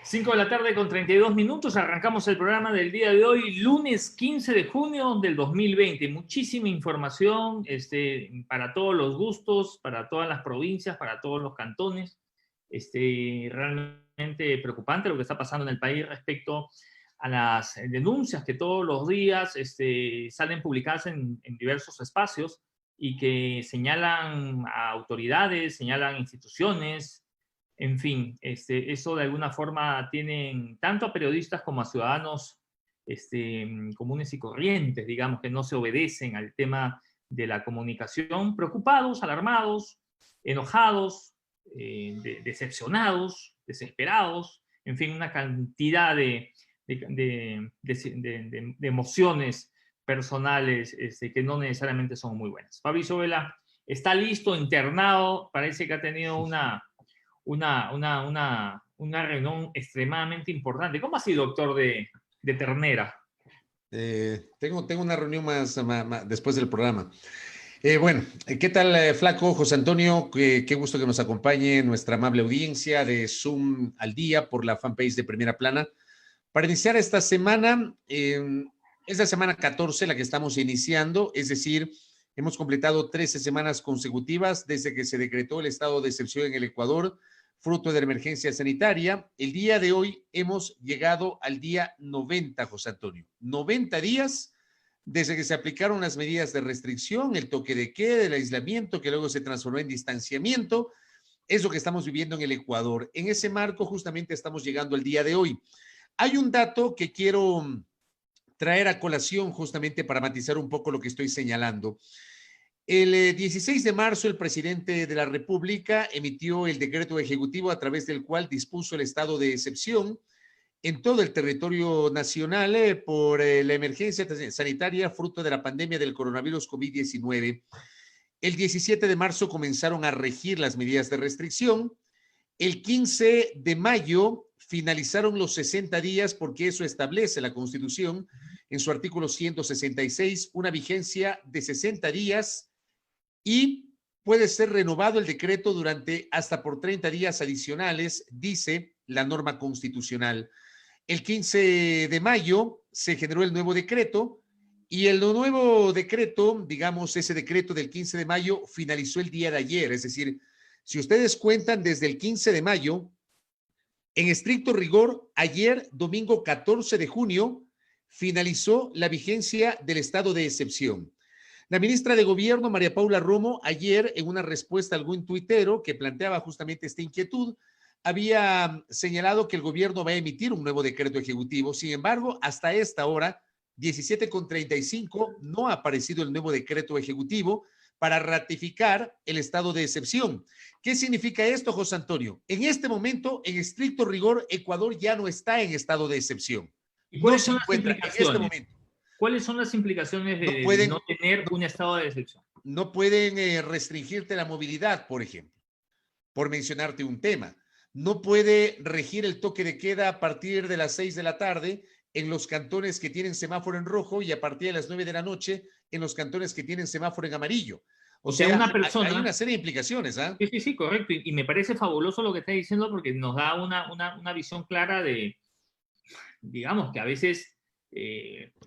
5 de la tarde con 32 minutos, arrancamos el programa del día de hoy, lunes 15 de junio del 2020. Muchísima información para todos los gustos, para todas las provincias, para todos los cantones. Realmente preocupante lo que está pasando en el país respecto a las denuncias que todos los días salen publicadas en diversos espacios y que señalan a autoridades, señalan instituciones. En fin, eso de alguna forma tienen tanto a periodistas como a ciudadanos comunes y corrientes, digamos, que no se obedecen al tema de la comunicación, preocupados, alarmados, enojados, decepcionados, desesperados, en fin, una cantidad de emociones personales que no necesariamente son muy buenas. Fabricio Vela está listo, internado, parece que ha tenido una reunión extremadamente importante. ¿Cómo así, doctor de ternera? Tengo una reunión más después del programa. Bueno, ¿qué tal, Flaco? José Antonio, qué gusto que nos acompañe nuestra amable audiencia de Zoom al día por la fanpage de Primera Plana. Para iniciar esta semana, es la semana 14 la que estamos iniciando, es decir, hemos completado 13 semanas consecutivas desde que se decretó el estado de excepción en el Ecuador, fruto de la emergencia sanitaria. El día de hoy hemos llegado al día 90, José Antonio. 90 días desde que se aplicaron las medidas de restricción, el toque de queda, el aislamiento, que luego se transformó en distanciamiento. Es lo que estamos viviendo en el Ecuador. En ese marco, justamente estamos llegando al día de hoy. Hay un dato que quiero traer a colación justamente para matizar un poco lo que estoy señalando. El 16 de marzo, el presidente de la República emitió el decreto ejecutivo a través del cual dispuso el estado de excepción en todo el territorio nacional por la emergencia sanitaria fruto de la pandemia del coronavirus COVID-19. El 17 de marzo comenzaron a regir las medidas de restricción. El 15 de mayo finalizaron los 60 días porque eso establece la Constitución en su artículo 166, una vigencia de 60 días y puede ser renovado el decreto durante hasta por 30 días adicionales, dice la norma constitucional. El 15 de mayo se generó el nuevo decreto y el nuevo decreto, digamos, ese decreto del 15 de mayo finalizó el día de ayer, es decir, si ustedes cuentan desde el 15 de mayo, en estricto rigor, ayer, domingo 14 de junio, finalizó la vigencia del estado de excepción. La ministra de Gobierno, María Paula Romo, ayer en una respuesta a algún tuitero que planteaba justamente esta inquietud, había señalado que el gobierno va a emitir un nuevo decreto ejecutivo. Sin embargo, hasta esta hora, 17:35, no ha aparecido el nuevo decreto ejecutivo para ratificar el estado de excepción. ¿Qué significa esto, José Antonio? En este momento, en estricto rigor, Ecuador ya no está en estado de excepción. ¿Y cuáles No son se las encuentra en este implicaciones? momento. ¿Cuáles son las implicaciones No de pueden, no tener un estado de excepción? No pueden restringirte la movilidad, por ejemplo, por mencionarte un tema. No puede regir el toque de queda a partir de las 6 de la tarde en los cantones que tienen semáforo en rojo y a partir de las 9 de la noche en los cantones que tienen semáforo en amarillo. O sea, una persona... hay una serie de implicaciones, ¿ah? Sí, correcto. Y me parece fabuloso lo que está diciendo porque nos da una visión clara de, digamos, que a veces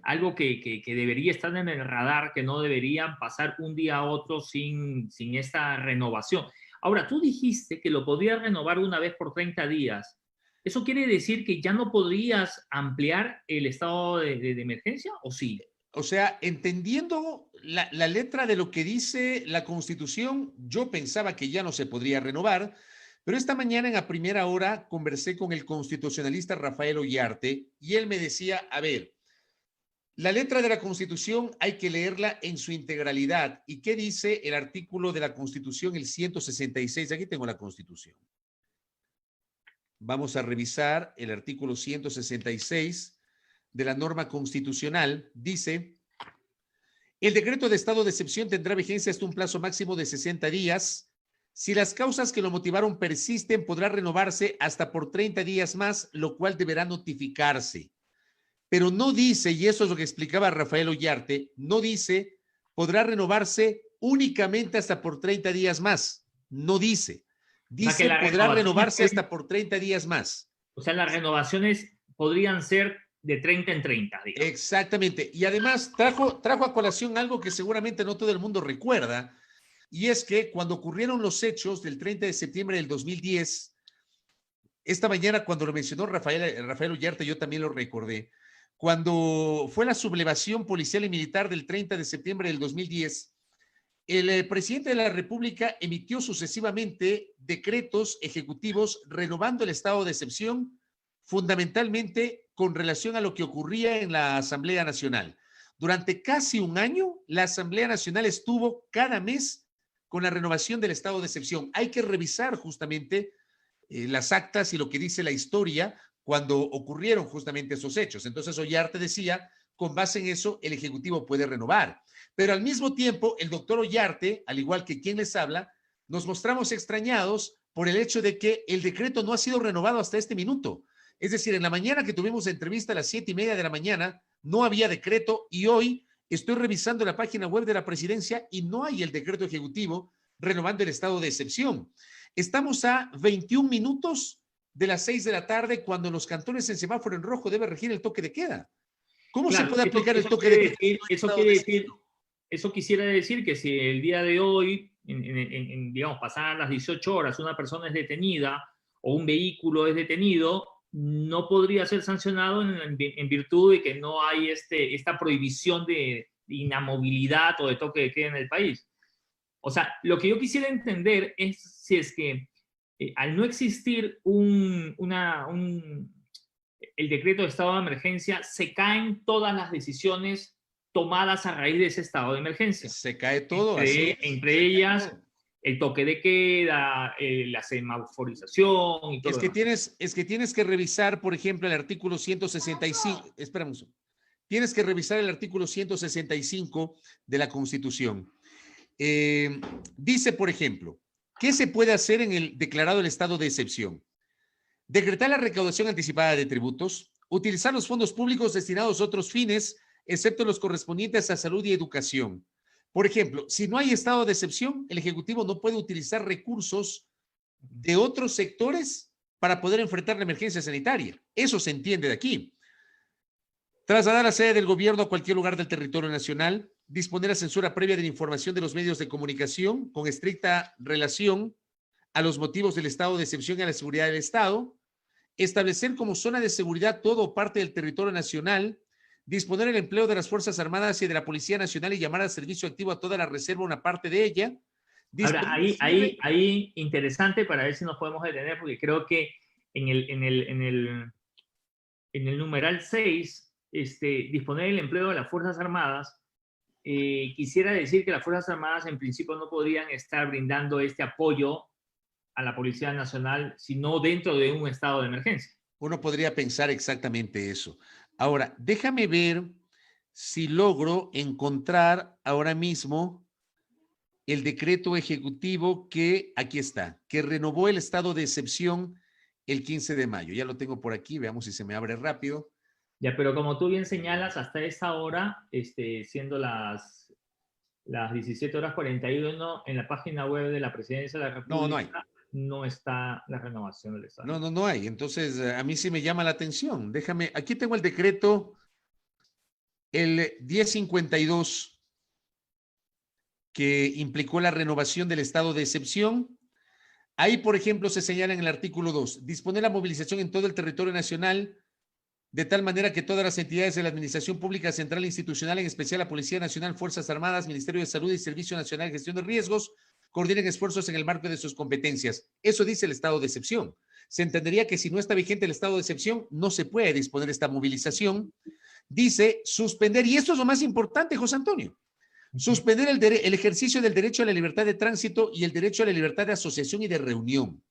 algo que debería estar en el radar, que no deberían pasar un día a otro sin esta renovación. Ahora, tú dijiste que lo podías renovar una vez por 30 días. ¿Eso quiere decir que ya no podrías ampliar el estado de emergencia o sí? O sea, entendiendo la letra de lo que dice la Constitución, yo pensaba que ya no se podría renovar, pero esta mañana en la primera hora conversé con el constitucionalista Rafael Ollarte y él me decía, a ver, la letra de la Constitución hay que leerla en su integralidad. ¿Y qué dice el artículo de la Constitución, el 166? Aquí tengo la Constitución. Vamos a revisar el artículo 166 de la norma constitucional. Dice, el decreto de estado de excepción tendrá vigencia hasta un plazo máximo de 60 días. Si las causas que lo motivaron persisten, podrá renovarse hasta por 30 días más, lo cual deberá notificarse. Pero no dice, y eso es lo que explicaba Rafael Ollarte, no dice, podrá renovarse únicamente hasta por 30 días más. No dice. Dice, podrá renovarse hasta por 30 días más. O sea, las renovaciones podrían ser de 30 en 30, digamos. Exactamente. Y además trajo a colación algo que seguramente no todo el mundo recuerda, y es que cuando ocurrieron los hechos del 30 de septiembre del 2010, esta mañana cuando lo mencionó Rafael Llarte, yo también lo recordé, cuando fue la sublevación policial y militar del 30 de septiembre del 2010, el presidente de la República emitió sucesivamente decretos ejecutivos renovando el estado de excepción, fundamentalmente con relación a lo que ocurría en la Asamblea Nacional. Durante casi un año, la Asamblea Nacional estuvo cada mes con la renovación del estado de excepción. Hay que revisar justamente las actas y lo que dice la historia cuando ocurrieron justamente esos hechos. Entonces, Ollarte decía, con base en eso, el Ejecutivo puede renovar. Pero al mismo tiempo, el doctor Ollarte, al igual que quien les habla, nos mostramos extrañados por el hecho de que el decreto no ha sido renovado hasta este minuto. Es decir, en la mañana que tuvimos entrevista a las 7:30 de la mañana, no había decreto y hoy estoy revisando la página web de la presidencia y no hay el decreto ejecutivo renovando el estado de excepción. Estamos a 21 minutos de las 6 de la tarde cuando en los cantones en semáforo en rojo debe regir el toque de queda. ¿Cómo se puede aplicar el toque de queda? Eso quisiera decir que si el día de hoy, digamos, pasadas las 18 horas, una persona es detenida o un vehículo es detenido, no podría ser sancionado en virtud de que no hay esta prohibición de inamovilidad o de toque de queda en el país. O sea, lo que yo quisiera entender es si es que al no existir el decreto de estado de emergencia, se caen todas las decisiones tomadas a raíz de ese estado de emergencia. Se cae todo, así. Entre ellas, el toque de queda, la semaforización y todo. Es que tienes que revisar, por ejemplo, el artículo 165. Espera un segundo. Tienes que revisar el artículo 165 de la Constitución. Dice, por ejemplo, ¿qué se puede hacer en el declarado el estado de excepción? Decretar la recaudación anticipada de tributos, utilizar los fondos públicos destinados a otros fines, excepto los correspondientes a salud y educación. Por ejemplo, si no hay estado de excepción, el Ejecutivo no puede utilizar recursos de otros sectores para poder enfrentar la emergencia sanitaria. Eso se entiende de aquí. Trasladar la sede del gobierno a cualquier lugar del territorio nacional, disponer la censura previa de la información de los medios de comunicación con estricta relación a los motivos del estado de excepción y a la seguridad del Estado, establecer como zona de seguridad todo o parte del territorio nacional, disponer el empleo de las Fuerzas Armadas y de la Policía Nacional y llamar al servicio activo a toda la reserva, una parte de ella. Ahora, ahí interesante para ver si nos podemos detener, porque creo que en el numeral 6, disponer el empleo de las Fuerzas Armadas, quisiera decir que las Fuerzas Armadas en principio no podrían estar brindando este apoyo a la Policía Nacional, sino dentro de un estado de emergencia. Uno podría pensar exactamente eso. Ahora, déjame ver si logro encontrar ahora mismo el decreto ejecutivo que, aquí está, que renovó el estado de excepción el 15 de mayo. Ya lo tengo por aquí, veamos si se me abre rápido. Ya, pero como tú bien señalas, hasta esta hora, siendo las 17:41, en la página web de la Presidencia de la República, no hay. No está la renovación del Estado. No hay. Entonces, a mí sí me llama la atención. Déjame, aquí tengo el decreto, el 1052, que implicó la renovación del estado de excepción. Ahí, por ejemplo, se señala en el artículo 2, disponer la movilización en todo el territorio nacional, de tal manera que todas las entidades de la Administración Pública Central e Institucional, en especial la Policía Nacional, Fuerzas Armadas, Ministerio de Salud y Servicio Nacional de Gestión de Riesgos, coordinen esfuerzos en el marco de sus competencias. Eso dice el estado de excepción. Se entendería que si no está vigente el estado de excepción, no se puede disponer esta movilización. Dice suspender, y esto es lo más importante, José Antonio, suspender el ejercicio del derecho a la libertad de tránsito y el derecho a la libertad de asociación y de reunión.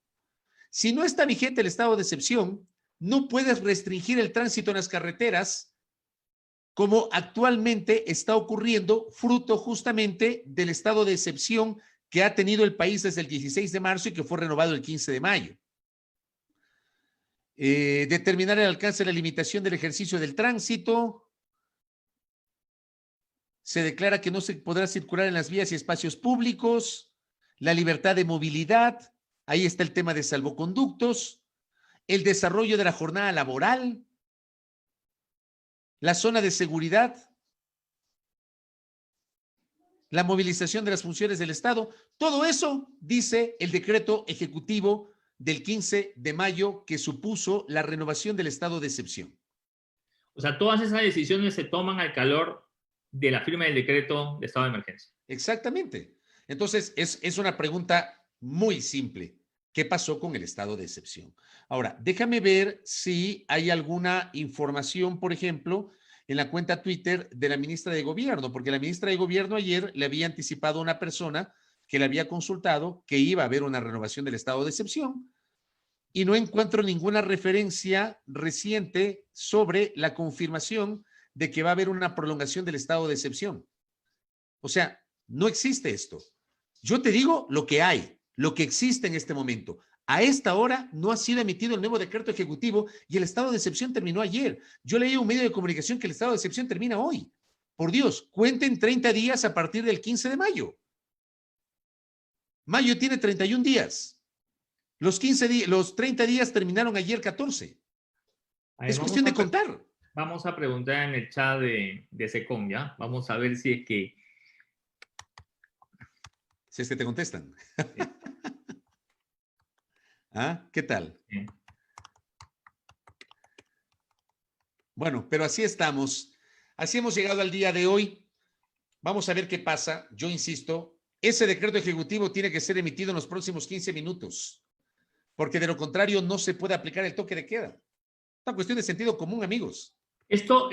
Si no está vigente el estado de excepción, no puedes restringir el tránsito en las carreteras como actualmente está ocurriendo, fruto justamente del estado de excepción que ha tenido el país desde el 16 de marzo y que fue renovado el 15 de mayo. Determinar el alcance de la limitación del ejercicio del tránsito. Se declara que no se podrá circular en las vías y espacios públicos. La libertad de movilidad. Ahí está el tema de salvoconductos. el desarrollo de la jornada laboral, la zona de seguridad, la movilización de las funciones del Estado. Todo eso dice el decreto ejecutivo del 15 de mayo que supuso la renovación del estado de excepción. O sea, todas esas decisiones se toman al calor de la firma del decreto de estado de emergencia. Exactamente. Entonces, es una pregunta muy simple. ¿Qué pasó con el estado de excepción? Ahora, déjame ver si hay alguna información, por ejemplo, en la cuenta Twitter de la ministra de Gobierno, porque la ministra de Gobierno ayer le había anticipado a una persona que le había consultado que iba a haber una renovación del estado de excepción y no encuentro ninguna referencia reciente sobre la confirmación de que va a haber una prolongación del estado de excepción. O sea, no existe esto. Yo te digo lo que hay, lo que existe en este momento. A esta hora no ha sido emitido el nuevo decreto ejecutivo y el estado de excepción terminó ayer. Yo leí un medio de comunicación que el estado de excepción termina hoy. Por Dios, cuenten 30 días a partir del 15 de mayo. Mayo tiene 31 días. Los 30 días terminaron ayer 14. Es cuestión de contar. Vamos a preguntar en el chat de SECOM, ¿ya? Vamos a ver si es que... Si es que te contestan. Sí. ¿Ah? ¿Qué tal? Sí. Bueno, pero así estamos. Así hemos llegado al día de hoy. Vamos a ver qué pasa. Yo insisto, ese decreto ejecutivo tiene que ser emitido en los próximos 15 minutos, porque de lo contrario no se puede aplicar el toque de queda. Una cuestión de sentido común, amigos. Esto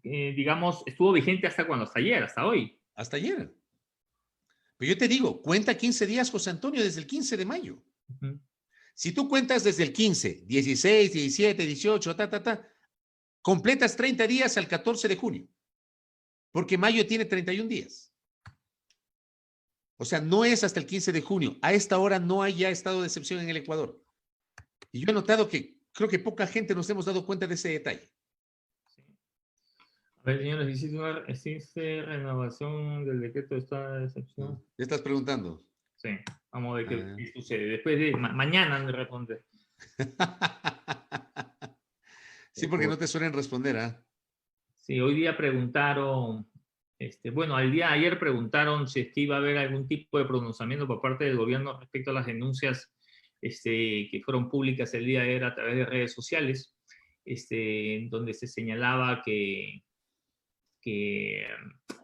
digamos, estuvo vigente hasta cuando, hasta ayer, hasta hoy. Hasta ayer. Pero yo te digo, cuenta 15 días, José Antonio, desde el 15 de mayo. Si tú cuentas desde el 15, 16, 17, 18, completas 30 días al 14 de junio, porque mayo tiene 31 días. O sea, no es hasta el 15 de junio. A esta hora no hay ya estado de excepción en el Ecuador. Y yo he notado que creo que poca gente nos hemos dado cuenta de ese detalle. Sí. A ver, señores, ¿existe renovación del decreto de estado de excepción? ¿Te estás preguntando? Sí, vamos a ver qué sucede. Después de mañana me responde. Sí, porque no te suelen responder, ¿ah? Sí, hoy día preguntaron, bueno, ayer preguntaron si es que iba a haber algún tipo de pronunciamiento por parte del gobierno respecto a las denuncias que fueron públicas el día de ayer a través de redes sociales, donde se señalaba que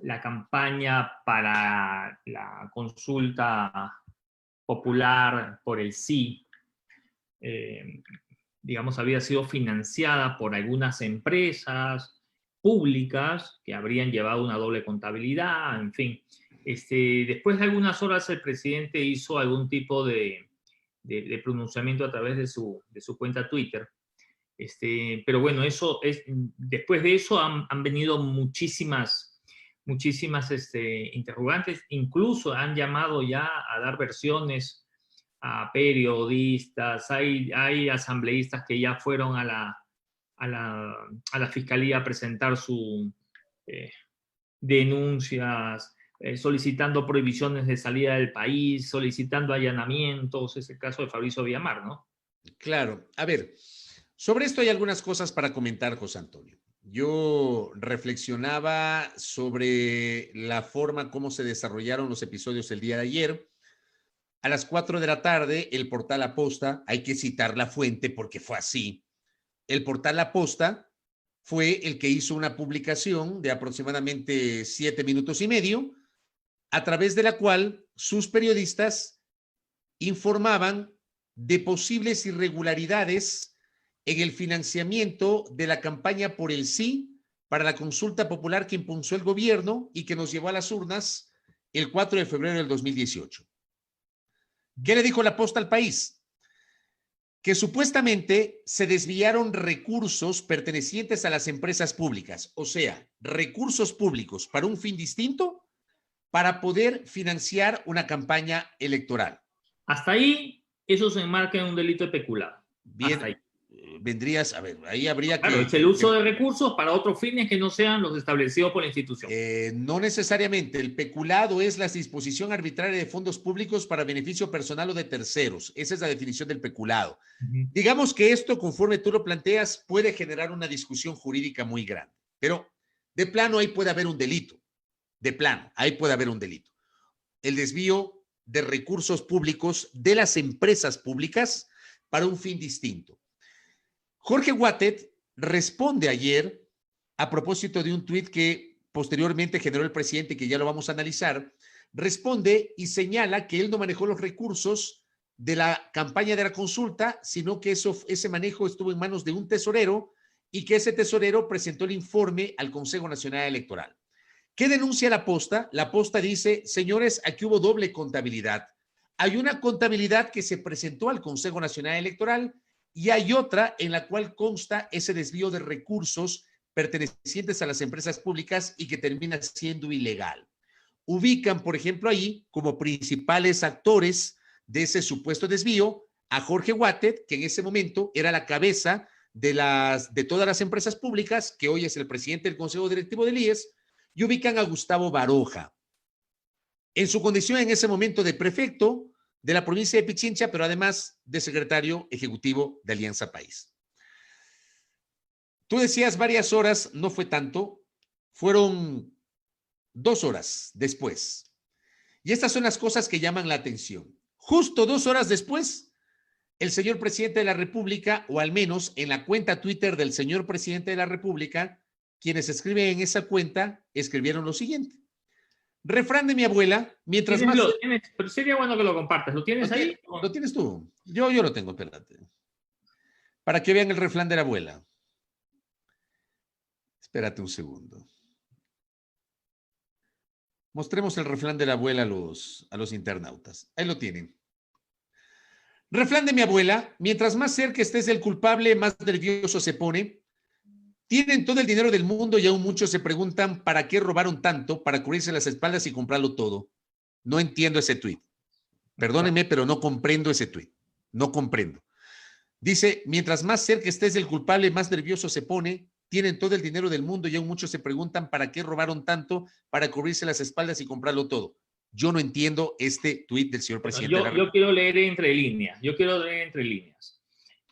la campaña para la consulta popular por el sí, digamos, había sido financiada por algunas empresas públicas que habrían llevado una doble contabilidad, en fin. Después de algunas horas el presidente hizo algún tipo de pronunciamiento a través de su cuenta Twitter. Pero bueno, después de eso han venido muchísimas interrogantes, incluso han llamado ya a dar versiones a periodistas, hay asambleístas que ya fueron a la fiscalía a presentar sus denuncias, solicitando prohibiciones de salida del país, solicitando allanamientos, es el caso de Fabricio Villamar, ¿no? Claro, a ver, sobre esto hay algunas cosas para comentar, José Antonio. Yo reflexionaba sobre la forma como se desarrollaron los episodios el día de ayer. A las 4 de la tarde, el portal La Posta, hay que citar la fuente porque fue así. El portal La Posta fue el que hizo una publicación de aproximadamente 7 minutos y medio, a través de la cual sus periodistas informaban de posibles irregularidades en el financiamiento de la campaña por el sí para la consulta popular que impulsó el gobierno y que nos llevó a las urnas el 4 de febrero del 2018. ¿Qué le dijo La Posta al país? Que supuestamente se desviaron recursos pertenecientes a las empresas públicas, o sea, recursos públicos para un fin distinto para poder financiar una campaña electoral. Hasta ahí, eso se enmarca en un delito de peculado. Bien, hasta ahí. vendrías, a ver, ahí habría Claro, es el uso de recursos para otros fines que no sean los establecidos por la institución. No necesariamente. El peculado es la disposición arbitraria de fondos públicos para beneficio personal o de terceros. Esa es la definición del peculado. Digamos que esto, conforme tú lo planteas, puede generar una discusión jurídica muy grande. Pero de plano ahí puede haber un delito. De plano, ahí puede haber un delito. El desvío de recursos públicos de las empresas públicas para un fin distinto. Jorge Wattet responde ayer a propósito de un tuit que posteriormente generó el presidente, que ya lo vamos a analizar, responde y señala que él no manejó los recursos de la campaña de la consulta, sino que ese manejo estuvo en manos de un tesorero y que ese tesorero presentó el informe al Consejo Nacional Electoral. ¿Qué denuncia la Posta? La Posta dice, señores, aquí hubo doble contabilidad. Hay una contabilidad que se presentó al Consejo Nacional Electoral y hay otra en la cual consta ese desvío de recursos pertenecientes a las empresas públicas y que termina siendo ilegal. Ubican, por ejemplo, ahí como principales actores de ese supuesto desvío a Jorge Wattet, que en ese momento era la cabeza de todas las empresas públicas, que hoy es el presidente del Consejo Directivo del IES, y ubican a Gustavo Baroja, en su condición en ese momento de prefecto de la provincia de Pichincha, pero además de secretario ejecutivo de Alianza País. Tú decías varias horas, no fue tanto, fueron 2 horas después. Y estas son las cosas que llaman la atención. Justo 2 horas después, el señor presidente de la República, o al menos en la cuenta Twitter del señor presidente de la República, quienes escriben en esa cuenta, escribieron lo siguiente. Refrán de mi abuela, mientras más... Pero sería bueno que lo compartas. ¿Lo tienes ahí? ¿Lo tienes tú? Yo lo tengo, espérate. Para que vean el refrán de la abuela. Espérate un segundo. Mostremos el refrán de la abuela a los internautas. Ahí lo tienen. Refrán de mi abuela, mientras más cerca estés del culpable, más nervioso se pone. Tienen todo el dinero del mundo y aún muchos se preguntan ¿para qué robaron tanto? Para cubrirse las espaldas y comprarlo todo. No entiendo ese tuit. Perdónenme, pero no comprendo ese tuit. No comprendo. Dice, mientras más cerca estés del culpable, más nervioso se pone. Tienen todo el dinero del mundo y aún muchos se preguntan ¿para qué robaron tanto? Para cubrirse las espaldas y comprarlo todo. Yo no entiendo este tuit del señor presidente. Yo quiero leer entre líneas.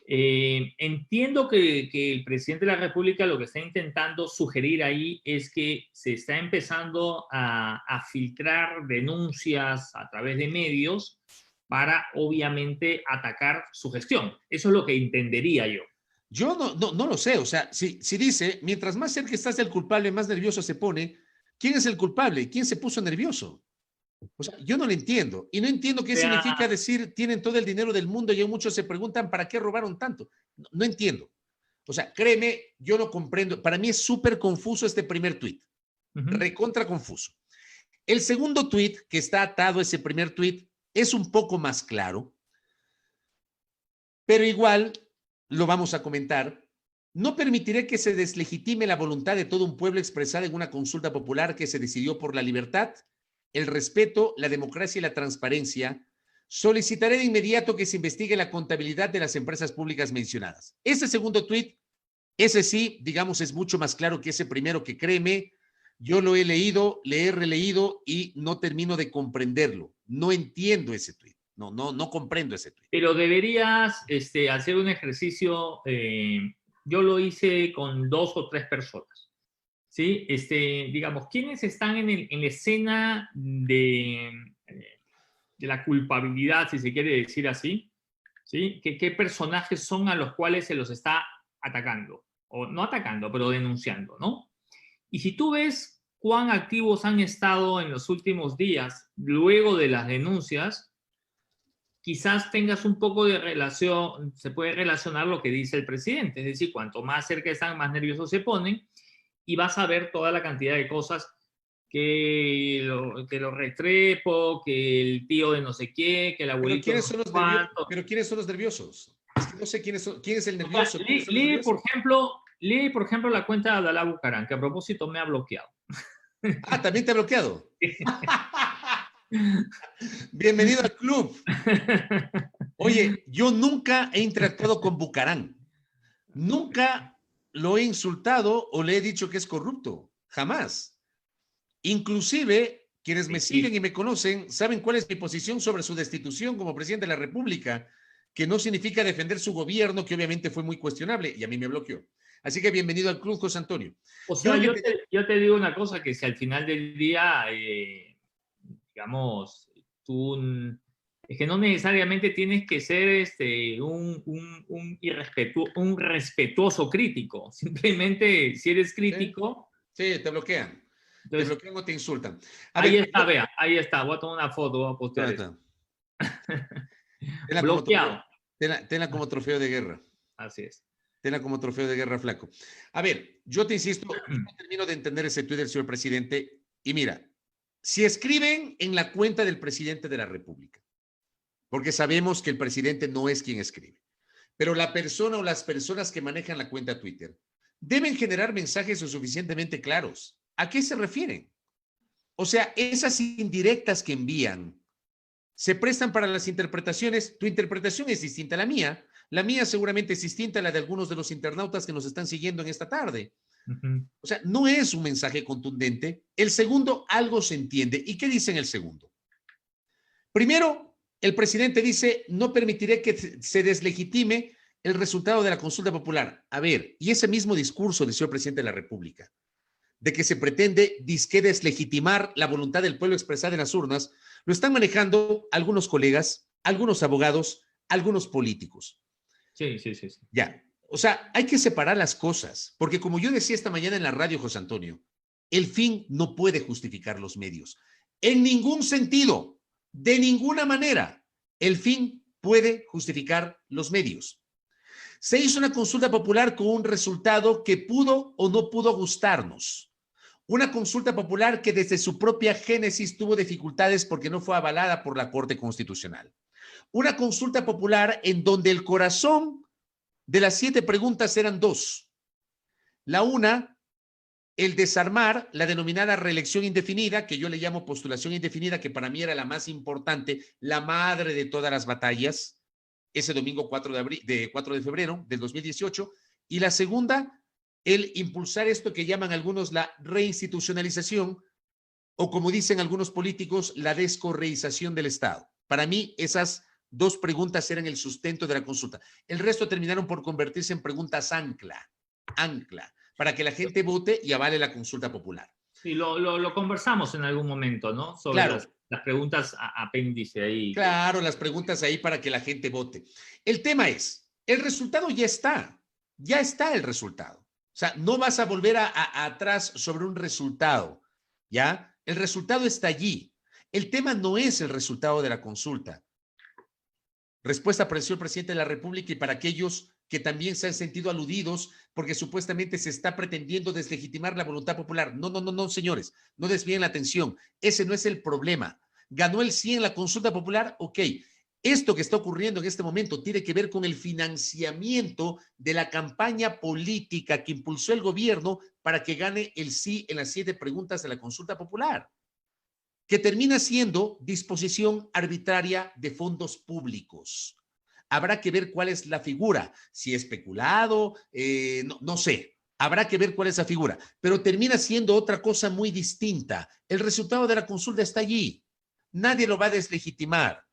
Entiendo que el presidente de la República lo que está intentando sugerir ahí es que se está empezando a filtrar denuncias a través de medios para, obviamente, atacar su gestión. Eso es lo que entendería yo. Yo no lo sé. O sea, si dice, mientras más cerca estás del culpable, más nervioso se pone, ¿quién es el culpable? ¿Quién se puso nervioso? O sea, yo no lo entiendo. Y no entiendo qué significa decir tienen todo el dinero del mundo y muchos se preguntan ¿para qué robaron tanto? No entiendo. O sea, créeme, yo no comprendo. Para mí es súper confuso este primer tuit. Recontra confuso. El segundo tuit que está atado a ese primer tuit es un poco más claro, pero igual lo vamos a comentar. No permitiré que se deslegitime la voluntad de todo un pueblo expresada en una consulta popular que se decidió por la libertad, el respeto, la democracia y la transparencia. Solicitaré de inmediato que se investigue la contabilidad de las empresas públicas mencionadas. Ese segundo tuit, ese sí, digamos, es mucho más claro que ese primero, que créeme, yo lo he leído, le he releído y no termino de comprenderlo. No entiendo ese tuit. No comprendo ese tuit. Pero deberías hacer un ejercicio, yo lo hice con 2 o 3 personas. ¿Sí? Digamos, ¿quiénes están en la escena de la culpabilidad, si se quiere decir así? ¿Sí? ¿Qué personajes son a los cuales se los está atacando? O no atacando, pero denunciando, ¿no? Y si tú ves cuán activos han estado en los últimos días, luego de las denuncias, quizás tengas un poco de relación, se puede relacionar lo que dice el presidente, es decir, cuanto más cerca están, más nerviosos se ponen, y vas a ver toda la cantidad de cosas que lo Restrepo, que el tío de no sé qué, que el abuelito... ¿Pero quiénes son los nerviosos? Es que no sé quién es el nervioso. Lee, por ejemplo, la cuenta de Abdalá Bucaram, que a propósito me ha bloqueado. Ah, ¿también te ha bloqueado? Bienvenido al club. Oye, yo nunca he interactuado con Bucaram. Nunca lo he insultado o le he dicho que es corrupto. Jamás. Inclusive, quienes me siguen y me conocen saben cuál es mi posición sobre su destitución como presidente de la República, que no significa defender su gobierno, que obviamente fue muy cuestionable, y a mí me bloqueó. Así que bienvenido al club, José Antonio. O sea, yo te digo una cosa, que si al final del día, digamos, es que no necesariamente tienes que ser un respetuoso crítico. Simplemente, si eres crítico... Sí, te bloquean. Entonces, te bloquean o te insultan. Ahí está, vea, ahí está. Voy a tomar una foto, voy a postear esto. Bloqueado. Tenla como trofeo de guerra. Así es. Tenla como trofeo de guerra, flaco. A ver, yo te insisto, no termino de entender ese tuit del señor presidente. Y mira, si escriben en la cuenta del presidente de la República, porque sabemos que el presidente no es quien escribe, pero la persona o las personas que manejan la cuenta Twitter deben generar mensajes lo suficientemente claros. ¿A qué se refieren? O sea, esas indirectas que envían se prestan para las interpretaciones. Tu interpretación es distinta a la mía seguramente es distinta a la de algunos de los internautas que nos están siguiendo en esta tarde. O sea, no es un mensaje contundente. El segundo, algo se entiende. ¿Y qué dice en el segundo? Primero, el presidente dice, no permitiré que se deslegitime el resultado de la consulta popular. A ver, y ese mismo discurso del señor presidente de la República, de que se pretende disque deslegitimar la voluntad del pueblo expresada en las urnas, lo están manejando algunos colegas, algunos abogados, algunos políticos. Sí. Ya, o sea, hay que separar las cosas, porque como yo decía esta mañana en la radio, José Antonio, el fin no puede justificar los medios. En ningún sentido, de ninguna manera, el fin puede justificar los medios. Se hizo una consulta popular con un resultado que pudo o no pudo gustarnos. Una consulta popular que desde su propia génesis tuvo dificultades porque no fue avalada por la Corte Constitucional. Una consulta popular en donde el corazón de las 7 preguntas eran 2. La una, el desarmar la denominada reelección indefinida, que yo le llamo postulación indefinida, que para mí era la más importante, la madre de todas las batallas, ese domingo 4 de febrero del 2018. Y la segunda, el impulsar esto que llaman algunos la reinstitucionalización, o como dicen algunos políticos, la descorreización del Estado. Para mí, esas 2 preguntas eran el sustento de la consulta. El resto terminaron por convertirse en preguntas ancla, para que la gente vote y avale la consulta popular. Sí, lo conversamos en algún momento, ¿no? Sobre las preguntas apéndice ahí. Claro, las preguntas ahí para que la gente vote. El tema es, el resultado ya está el resultado. O sea, no vas a volver atrás sobre un resultado, ¿ya? El resultado está allí. El tema no es el resultado de la consulta. Respuesta para el señor presidente de la República y para aquellos que también se han sentido aludidos porque supuestamente se está pretendiendo deslegitimar la voluntad popular. No, señores, no desvíen la atención. Ese no es el problema. Ganó el sí en la consulta popular, ok. Esto que está ocurriendo en este momento tiene que ver con el financiamiento de la campaña política que impulsó el gobierno para que gane el sí en las 7 preguntas de la consulta popular, que termina siendo disposición arbitraria de fondos públicos. Habrá que ver cuál es la figura, si es peculado, no sé, habrá que ver cuál es la figura, pero termina siendo otra cosa muy distinta. El resultado de la consulta está allí, nadie lo va a deslegitimar.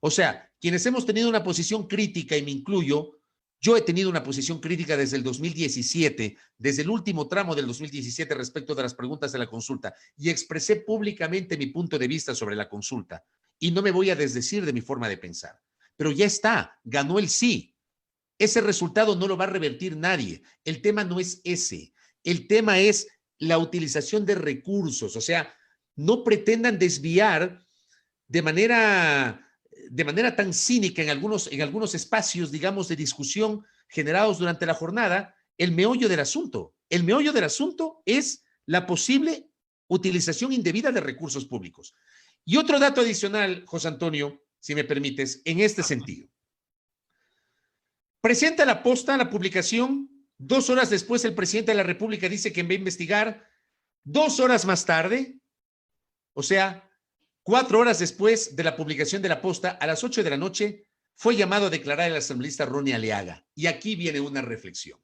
O sea, quienes hemos tenido una posición crítica, y me incluyo, yo he tenido una posición crítica desde el 2017, desde el último tramo del 2017 respecto de las preguntas de la consulta, y expresé públicamente mi punto de vista sobre la consulta, y no me voy a desdecir de mi forma de pensar. Pero ya está, ganó el sí. Ese resultado no lo va a revertir nadie. El tema no es ese. El tema es la utilización de recursos. O sea, no pretendan desviar de manera tan cínica en algunos espacios, digamos, de discusión generados durante la jornada, el meollo del asunto. El meollo del asunto es la posible utilización indebida de recursos públicos. Y otro dato adicional, José Antonio, si me permites, en este sentido. Presenta la posta, la publicación, 2 horas después el presidente de la República dice que va a investigar, 2 horas más tarde, o sea, 4 horas después de la publicación de la posta, a las 8 de la noche, fue llamado a declarar el asambleísta Ronnie Aliaga. Y aquí viene una reflexión.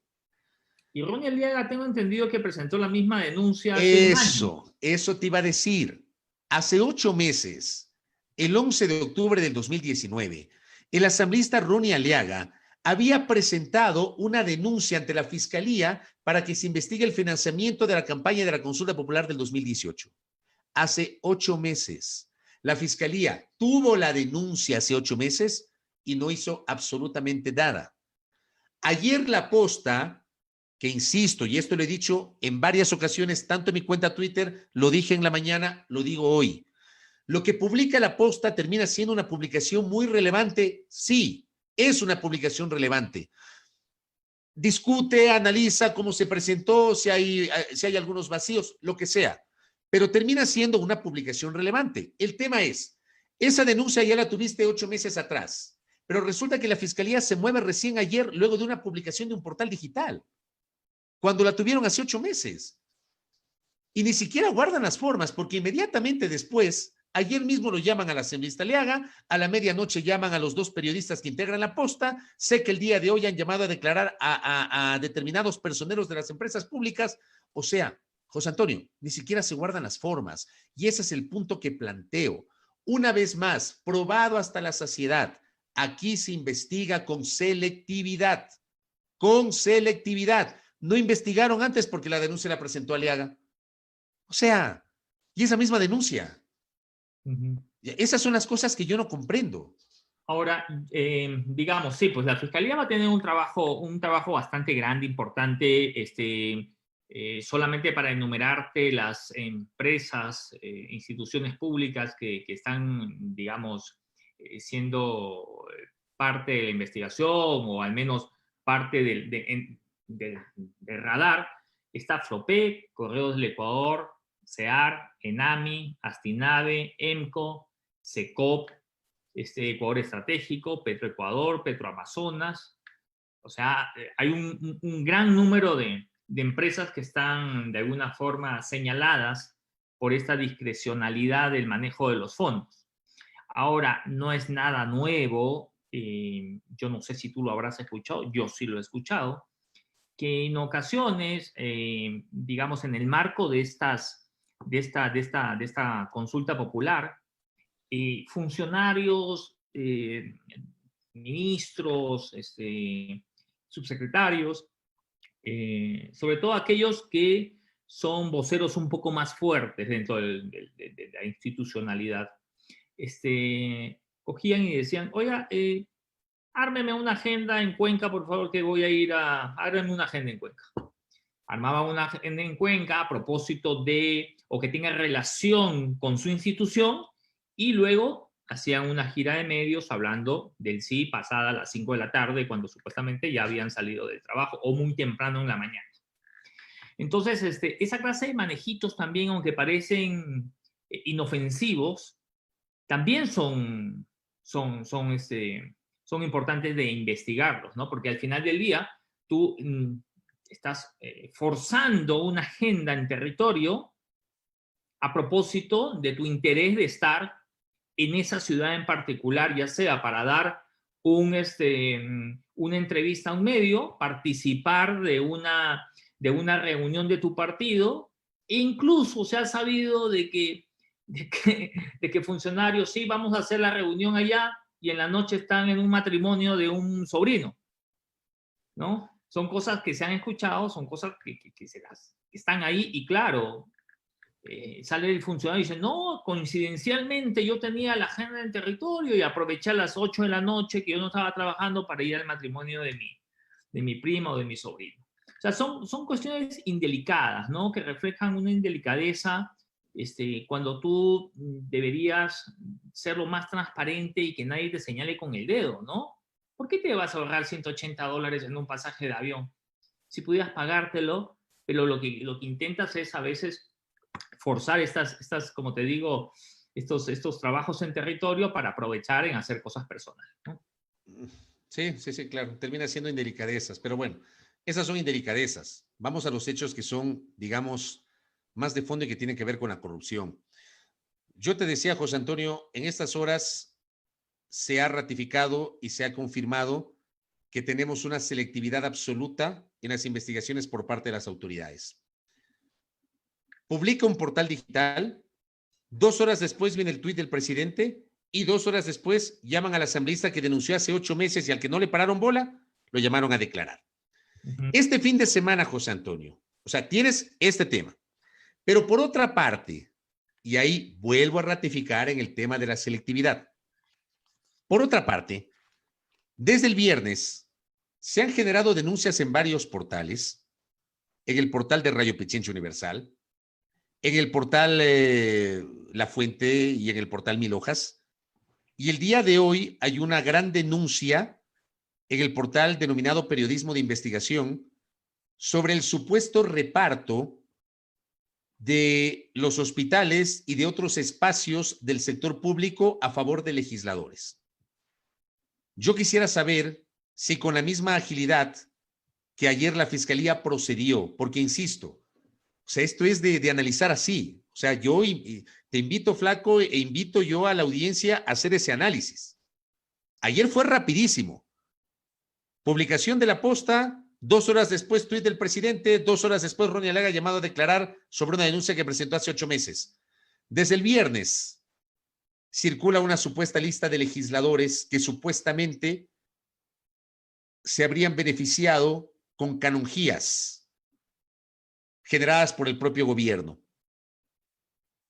Y Ronnie Aliaga, tengo entendido que presentó la misma denuncia hace un año. Eso te iba a decir. Hace 8 meses, el 11 de octubre del 2019, el asambleísta Ronnie Aliaga había presentado una denuncia ante la Fiscalía para que se investigue el financiamiento de la campaña de la consulta popular del 2018. Hace 8 meses. La Fiscalía tuvo la denuncia hace 8 meses y no hizo absolutamente nada. Ayer La Posta, que insisto, y esto lo he dicho en varias ocasiones, tanto en mi cuenta Twitter, lo dije en la mañana, lo digo hoy. Lo que publica La Posta termina siendo una publicación muy relevante. Sí, es una publicación relevante. Discute, analiza cómo se presentó, si hay algunos vacíos, lo que sea. Pero termina siendo una publicación relevante. El tema es, esa denuncia ya la tuviste 8 meses atrás, pero resulta que la Fiscalía se mueve recién ayer luego de una publicación de un portal digital, cuando la tuvieron hace 8 meses. Y ni siquiera guardan las formas, porque inmediatamente después, ayer mismo lo llaman a la asambleísta Aliaga, a la medianoche llaman a los 2 periodistas que integran La Posta, sé que el día de hoy han llamado a declarar a determinados personeros de las empresas públicas. O sea, José Antonio, ni siquiera se guardan las formas. Y ese es el punto que planteo. Una vez más, probado hasta la saciedad, aquí se investiga con selectividad. Con selectividad. No investigaron antes porque la denuncia la presentó Aliaga. O sea, y esa misma denuncia. Esas son las cosas que yo no comprendo. Ahora, digamos, sí, pues la Fiscalía va a tener un trabajo bastante grande, importante, solamente para enumerarte las empresas, instituciones públicas que están, digamos, siendo parte de la investigación o al menos parte del radar. Está Flopec, Correos del Ecuador, SEAR, ENAMI, Astinave, EMCO, SECOP, Ecuador Estratégico, Petroecuador, Petroamazonas. O sea, hay un gran número de empresas que están de alguna forma señaladas por esta discrecionalidad del manejo de los fondos. Ahora, no es nada nuevo, yo no sé si tú lo habrás escuchado, yo sí lo he escuchado, que en ocasiones, digamos, en el marco de esta consulta popular, funcionarios, ministros, subsecretarios, sobre todo aquellos que son voceros un poco más fuertes dentro de la institucionalidad, cogían y decían, oiga, ármeme una agenda en Cuenca, por favor, que voy a ir ármeme una agenda en Cuenca. Armaba una agenda en Cuenca a propósito de, o que tenga relación con su institución, y luego hacían una gira de medios hablando del sí pasada las 5 de la tarde, cuando supuestamente ya habían salido del trabajo, o muy temprano en la mañana. Entonces, esa clase de manejitos también, aunque parecen inofensivos, también son importantes de investigarlos, ¿no? Porque al final del día, tú estás forzando una agenda en territorio a propósito de tu interés de estar en esa ciudad en particular, ya sea para dar una entrevista a un medio, participar de una reunión de tu partido, e incluso se ha sabido de que funcionarios, sí, vamos a hacer la reunión allá, y en la noche están en un matrimonio de un sobrino, ¿no? Son cosas que se han escuchado, son cosas que están ahí, y claro, sale el funcionario y dice, no, coincidencialmente yo tenía la agenda en territorio y aproveché a las 8 de la noche que yo no estaba trabajando para ir al matrimonio de mi prima o de mi sobrino. O sea, son cuestiones indelicadas, ¿no? Que reflejan una indelicadeza cuando tú deberías ser lo más transparente y que nadie te señale con el dedo, ¿no? ¿Por qué te vas a ahorrar $180 en un pasaje de avión? Si pudieras pagártelo, pero lo que intentas es a veces forzar como te digo, estos trabajos en territorio para aprovechar en hacer cosas personales, ¿no? Sí, claro. Termina siendo indelicadezas, pero bueno, esas son indelicadezas. Vamos a los hechos que son, digamos, más de fondo y que tienen que ver con la corrupción. Yo te decía, José Antonio, en estas horas se ha ratificado y se ha confirmado que tenemos una selectividad absoluta en las investigaciones por parte de las autoridades. Publica un portal digital, 2 horas después viene el tuit del presidente y 2 horas después llaman al asambleísta que denunció hace 8 meses y al que no le pararon bola, lo llamaron a declarar. Este fin de semana, José Antonio, o sea, tienes este tema. Pero por otra parte, y ahí vuelvo a ratificar en el tema de la selectividad. Por otra parte, desde el viernes se han generado denuncias en varios portales, en el portal de Radio Pichincha Universal, en el portal La Fuente y en el portal Mil Hojas. Y el día de hoy hay una gran denuncia en el portal denominado Periodismo de Investigación sobre el supuesto reparto de los hospitales y de otros espacios del sector público a favor de legisladores. Yo quisiera saber si con la misma agilidad que ayer la Fiscalía procedió, porque insisto, o sea, esto es de analizar así. O sea, yo te invito, Flaco, e invito yo a la audiencia a hacer ese análisis. Ayer fue rapidísimo. Publicación de la posta, 2 horas después tuit del presidente, 2 horas después Ronnie Alaga llamado a declarar sobre una denuncia que presentó hace 8 meses. Desde el viernes circula una supuesta lista de legisladores que supuestamente se habrían beneficiado con canonjías generadas por el propio gobierno.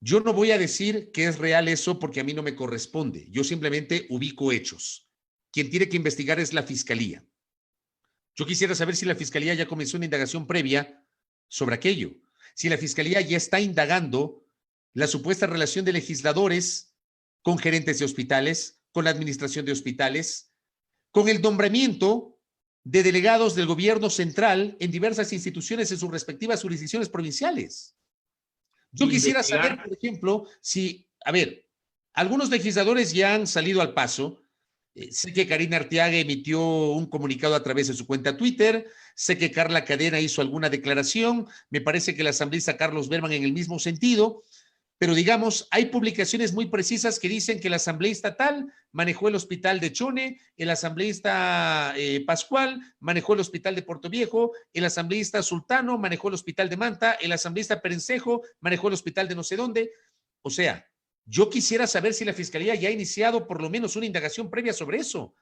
Yo no voy a decir que es real eso porque a mí no me corresponde. Yo simplemente ubico hechos. Quien tiene que investigar es la Fiscalía. Yo quisiera saber si la Fiscalía ya comenzó una indagación previa sobre aquello. Si la Fiscalía ya está indagando la supuesta relación de legisladores con gerentes de hospitales, con la administración de hospitales, con el nombramiento de delegados del gobierno central en diversas instituciones en sus respectivas jurisdicciones provinciales. Yo quisiera saber, por ejemplo, si, a ver, algunos legisladores ya han salido al paso. Sé que Karina Arteaga emitió un comunicado a través de su cuenta Twitter. Sé que Carla Cadena hizo alguna declaración. Me parece que el asambleísta Carlos Berman en el mismo sentido. Pero digamos, hay publicaciones muy precisas que dicen que el asambleísta tal manejó el hospital de Chone, el asambleísta Pascual manejó el hospital de Puerto Viejo, el asambleísta Sultano manejó el hospital de Manta, el asambleísta Perencejo manejó el hospital de no sé dónde. O sea, yo quisiera saber si la Fiscalía ya ha iniciado por lo menos una indagación previa sobre eso.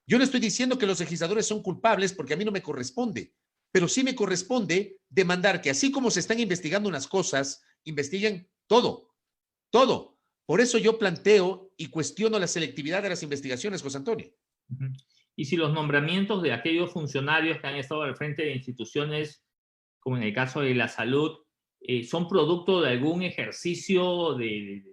Yo no estoy diciendo que los legisladores son culpables porque a mí no me corresponde, pero sí me corresponde demandar que así como se están investigando unas cosas, investiguen todo, todo. Por eso yo planteo y cuestiono la selectividad de las investigaciones, José Antonio. Y si los nombramientos de aquellos funcionarios que han estado al frente de instituciones, como en el caso de la salud, son producto de algún ejercicio de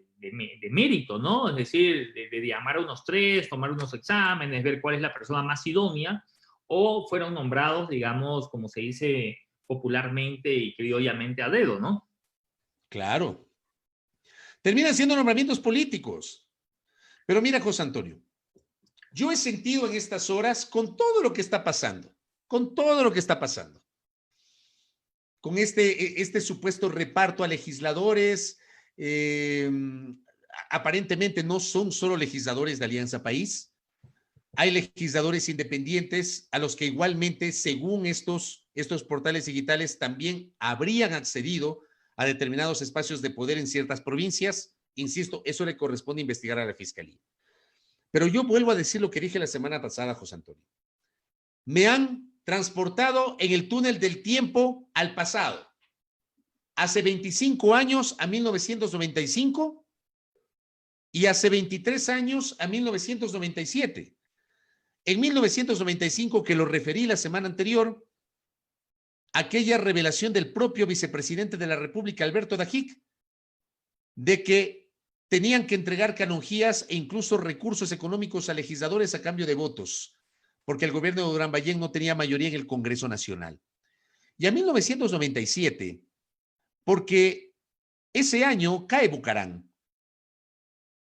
mérito, ¿no? Es decir, de llamar a unos 3, tomar unos exámenes, ver cuál es la persona más idónea, o fueron nombrados, digamos, como se dice popularmente y criollamente a dedo, ¿no? Claro. Terminan siendo nombramientos políticos. Pero mira, José Antonio, yo he sentido en estas horas con todo lo que está pasando, con todo lo que está pasando, con este supuesto reparto a legisladores, aparentemente no son solo legisladores de Alianza País, hay legisladores independientes a los que igualmente, según estos portales digitales, también habrían accedido a determinados espacios de poder en ciertas provincias. Insisto, eso le corresponde investigar a la Fiscalía. Pero yo vuelvo a decir lo que dije la semana pasada, José Antonio. Me han transportado en el túnel del tiempo al pasado. Hace 25 años a 1995 y hace 23 años a 1997. En 1995, que lo referí la semana anterior, aquella revelación del propio vicepresidente de la República, Alberto Dajic, de que tenían que entregar canonjías e incluso recursos económicos a legisladores a cambio de votos, porque el gobierno de Durán Ballén no tenía mayoría en el Congreso Nacional. Y a 1997, porque ese año cae Bucarán.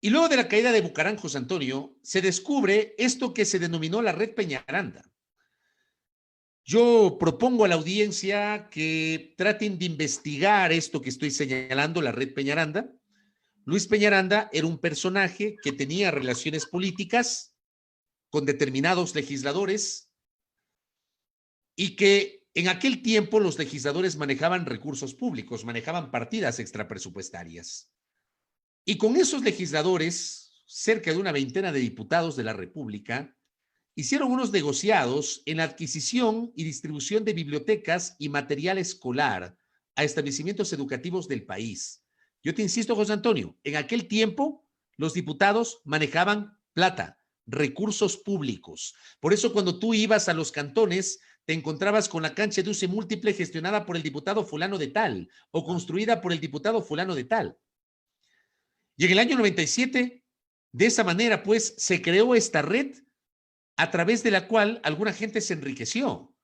Y luego de la caída de Bucarán, José Antonio, se descubre esto que se denominó la Red Peñaranda. Yo propongo a la audiencia que traten de investigar esto que estoy señalando, la Red Peñaranda. Luis Peñaranda era un personaje que tenía relaciones políticas con determinados legisladores y que en aquel tiempo los legisladores manejaban recursos públicos, manejaban partidas extrapresupuestarias. Y con esos legisladores, cerca de una veintena de diputados de la República, hicieron unos negociados en la adquisición y distribución de bibliotecas y material escolar a establecimientos educativos del país. Yo te insisto, José Antonio, en aquel tiempo los diputados manejaban plata, recursos públicos. Por eso cuando tú ibas a los cantones, te encontrabas con la cancha de uso múltiple gestionada por el diputado fulano de tal o construida por el diputado fulano de tal. Y en el año 97, de esa manera, pues, se creó esta red a través de la cual alguna gente se enriqueció.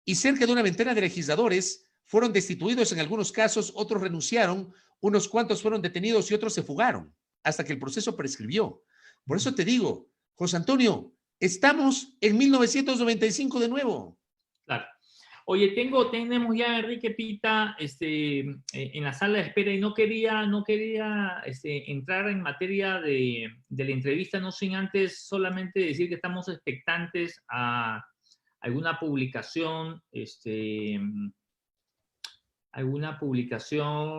Y cerca de una veintena de legisladores fueron destituidos en algunos casos, otros renunciaron, unos cuantos fueron detenidos y otros se fugaron, hasta que el proceso prescribió. Por eso te digo, José Antonio, estamos en 1995 de nuevo. Claro. Oye, tenemos ya a Enrique Pita en la sala de espera y no quería entrar en materia de la entrevista, no sin antes solamente decir que estamos expectantes a alguna publicación,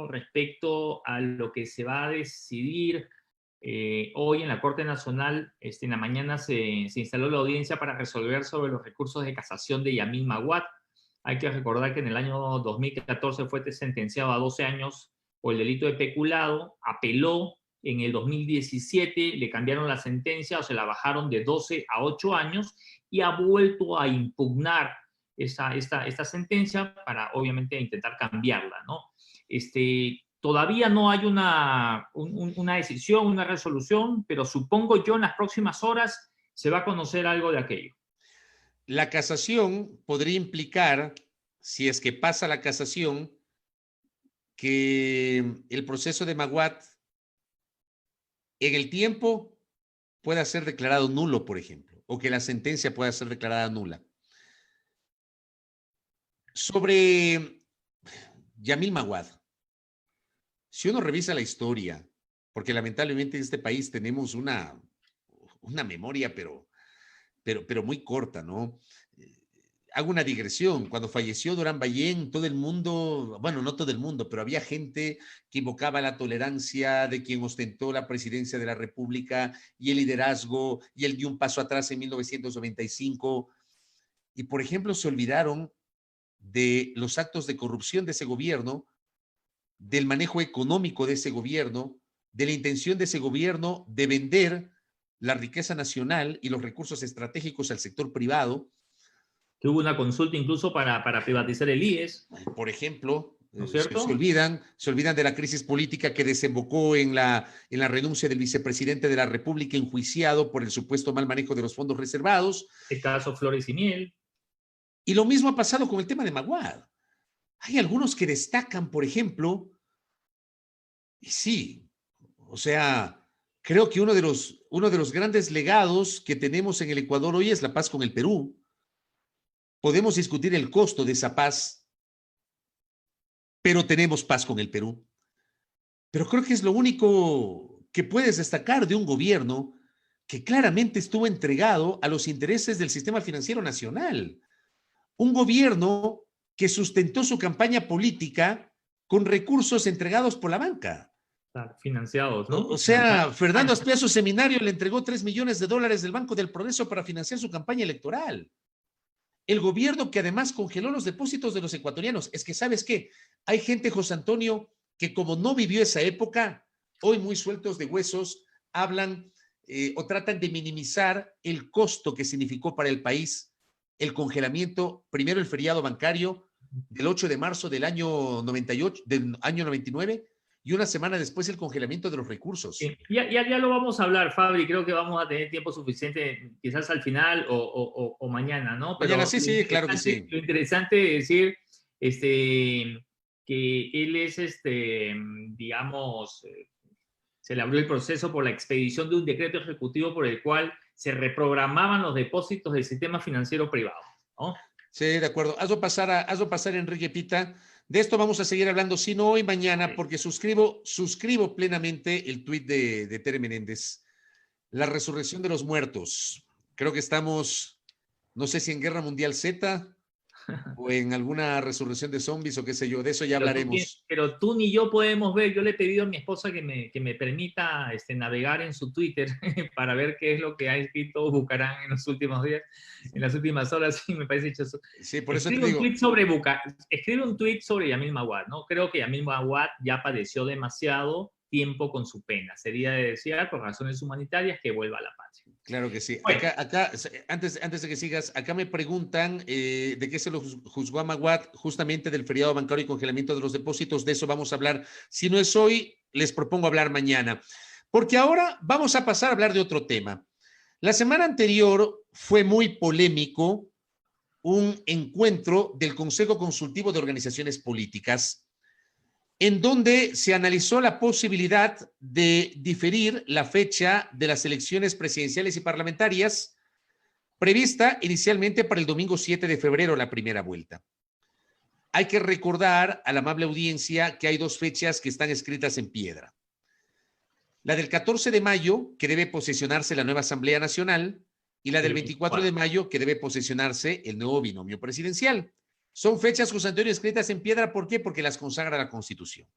respecto a lo que se va a decidir hoy en la Corte Nacional. En la mañana se instaló la audiencia para resolver sobre los recursos de casación de Yamil Maguad. Hay que recordar que en el año 2014 fue sentenciado a 12 años por el delito de peculado, apeló en el 2017, le cambiaron la sentencia o se la bajaron de 12 a 8 años y ha vuelto a impugnar esta sentencia para, obviamente, intentar cambiarla, ¿no? Todavía no hay una decisión, una resolución, pero supongo yo en las próximas horas se va a conocer algo de aquello. La casación podría implicar, si es que pasa la casación, que el proceso de Maguad en el tiempo pueda ser declarado nulo, por ejemplo, o que la sentencia pueda ser declarada nula. Sobre Yamil Maguad, si uno revisa la historia, porque lamentablemente en este país tenemos una memoria, pero muy corta, ¿no? Hago una digresión. Cuando falleció Durán Ballén, todo el mundo, bueno, no todo el mundo, pero había gente que invocaba la tolerancia de quien ostentó la presidencia de la República y el liderazgo, y él dio un paso atrás en 1995. Y, por ejemplo, se olvidaron de los actos de corrupción de ese gobierno, del manejo económico de ese gobierno, de la intención de ese gobierno de vender la riqueza nacional y los recursos estratégicos al sector privado. Que hubo una consulta incluso para privatizar el IES. Por ejemplo, ¿no es cierto? Se olvidan de la crisis política que desembocó en la renuncia del vicepresidente de la República enjuiciado por el supuesto mal manejo de los fondos reservados. El caso Flores y Miel. Y lo mismo ha pasado con el tema de Maguad. Hay algunos que destacan, por ejemplo, y sí, o sea, creo que uno de los grandes legados que tenemos en el Ecuador hoy es la paz con el Perú. Podemos discutir el costo de esa paz, pero tenemos paz con el Perú. Pero creo que es lo único que puedes destacar de un gobierno que claramente estuvo entregado a los intereses del sistema financiero nacional. Un gobierno que sustentó su campaña política con recursos entregados por la banca. Financiados, ¿no? O sea, Fernando Azpiazu Seminario le entregó $3 millones del Banco del Progreso para financiar su campaña electoral. El gobierno que además congeló los depósitos de los ecuatorianos. Es que, ¿sabes qué? Hay gente, José Antonio, que como no vivió esa época, hoy muy sueltos de huesos, hablan o tratan de minimizar el costo que significó para el país el congelamiento, primero el feriado bancario del 8 de marzo del año 98, del año 99, y una semana después el congelamiento de los recursos. Sí, ya lo vamos a hablar, Fabri, creo que vamos a tener tiempo suficiente, quizás al final o mañana, ¿no? Pero mañana sí, claro que sí. Lo interesante es decir que él es, digamos, se le abrió el proceso por la expedición de un decreto ejecutivo por el cual se reprogramaban los depósitos del sistema financiero privado, ¿no? Sí, de acuerdo. Hazlo pasar, Enrique Pita. De esto vamos a seguir hablando, si no hoy, mañana, porque suscribo plenamente el tuit de Tere Menéndez. La resurrección de los muertos. Creo que estamos, no sé si en Guerra Mundial Z o en alguna resurrección de zombies o qué sé yo, de eso ya hablaremos. Pero tú ni yo podemos ver. Yo le he pedido a mi esposa que me permita navegar en su Twitter para ver qué es lo que ha escrito Bucarán en los últimos días, en las últimas horas, y me parece chistoso. Sí, por eso te digo. Escribe un tweet sobre Yamil Maguad, ¿no? Creo que Yamil Maguad ya padeció demasiado tiempo con su pena. Sería de desear, por razones humanitarias, que vuelva a la patria. Claro que sí. Bueno. Acá, antes de que sigas, acá me preguntan de qué se lo juzgó a Maguad, justamente del feriado bancario y congelamiento de los depósitos. De eso vamos a hablar. Si no es hoy, les propongo hablar mañana. Porque ahora vamos a pasar a hablar de otro tema. La semana anterior fue muy polémico un encuentro del Consejo Consultivo de Organizaciones Políticas, en donde se analizó la posibilidad de diferir la fecha de las elecciones presidenciales y parlamentarias prevista inicialmente para el domingo 7 de febrero, la primera vuelta. Hay que recordar a la amable audiencia que hay dos fechas que están escritas en piedra. La del 14 de mayo, que debe posesionarse la nueva Asamblea Nacional, y la del 24 de mayo, que debe posesionarse el nuevo binomio presidencial. Son fechas, José Antonio, escritas en piedra. ¿Por qué? Porque las consagra la Constitución.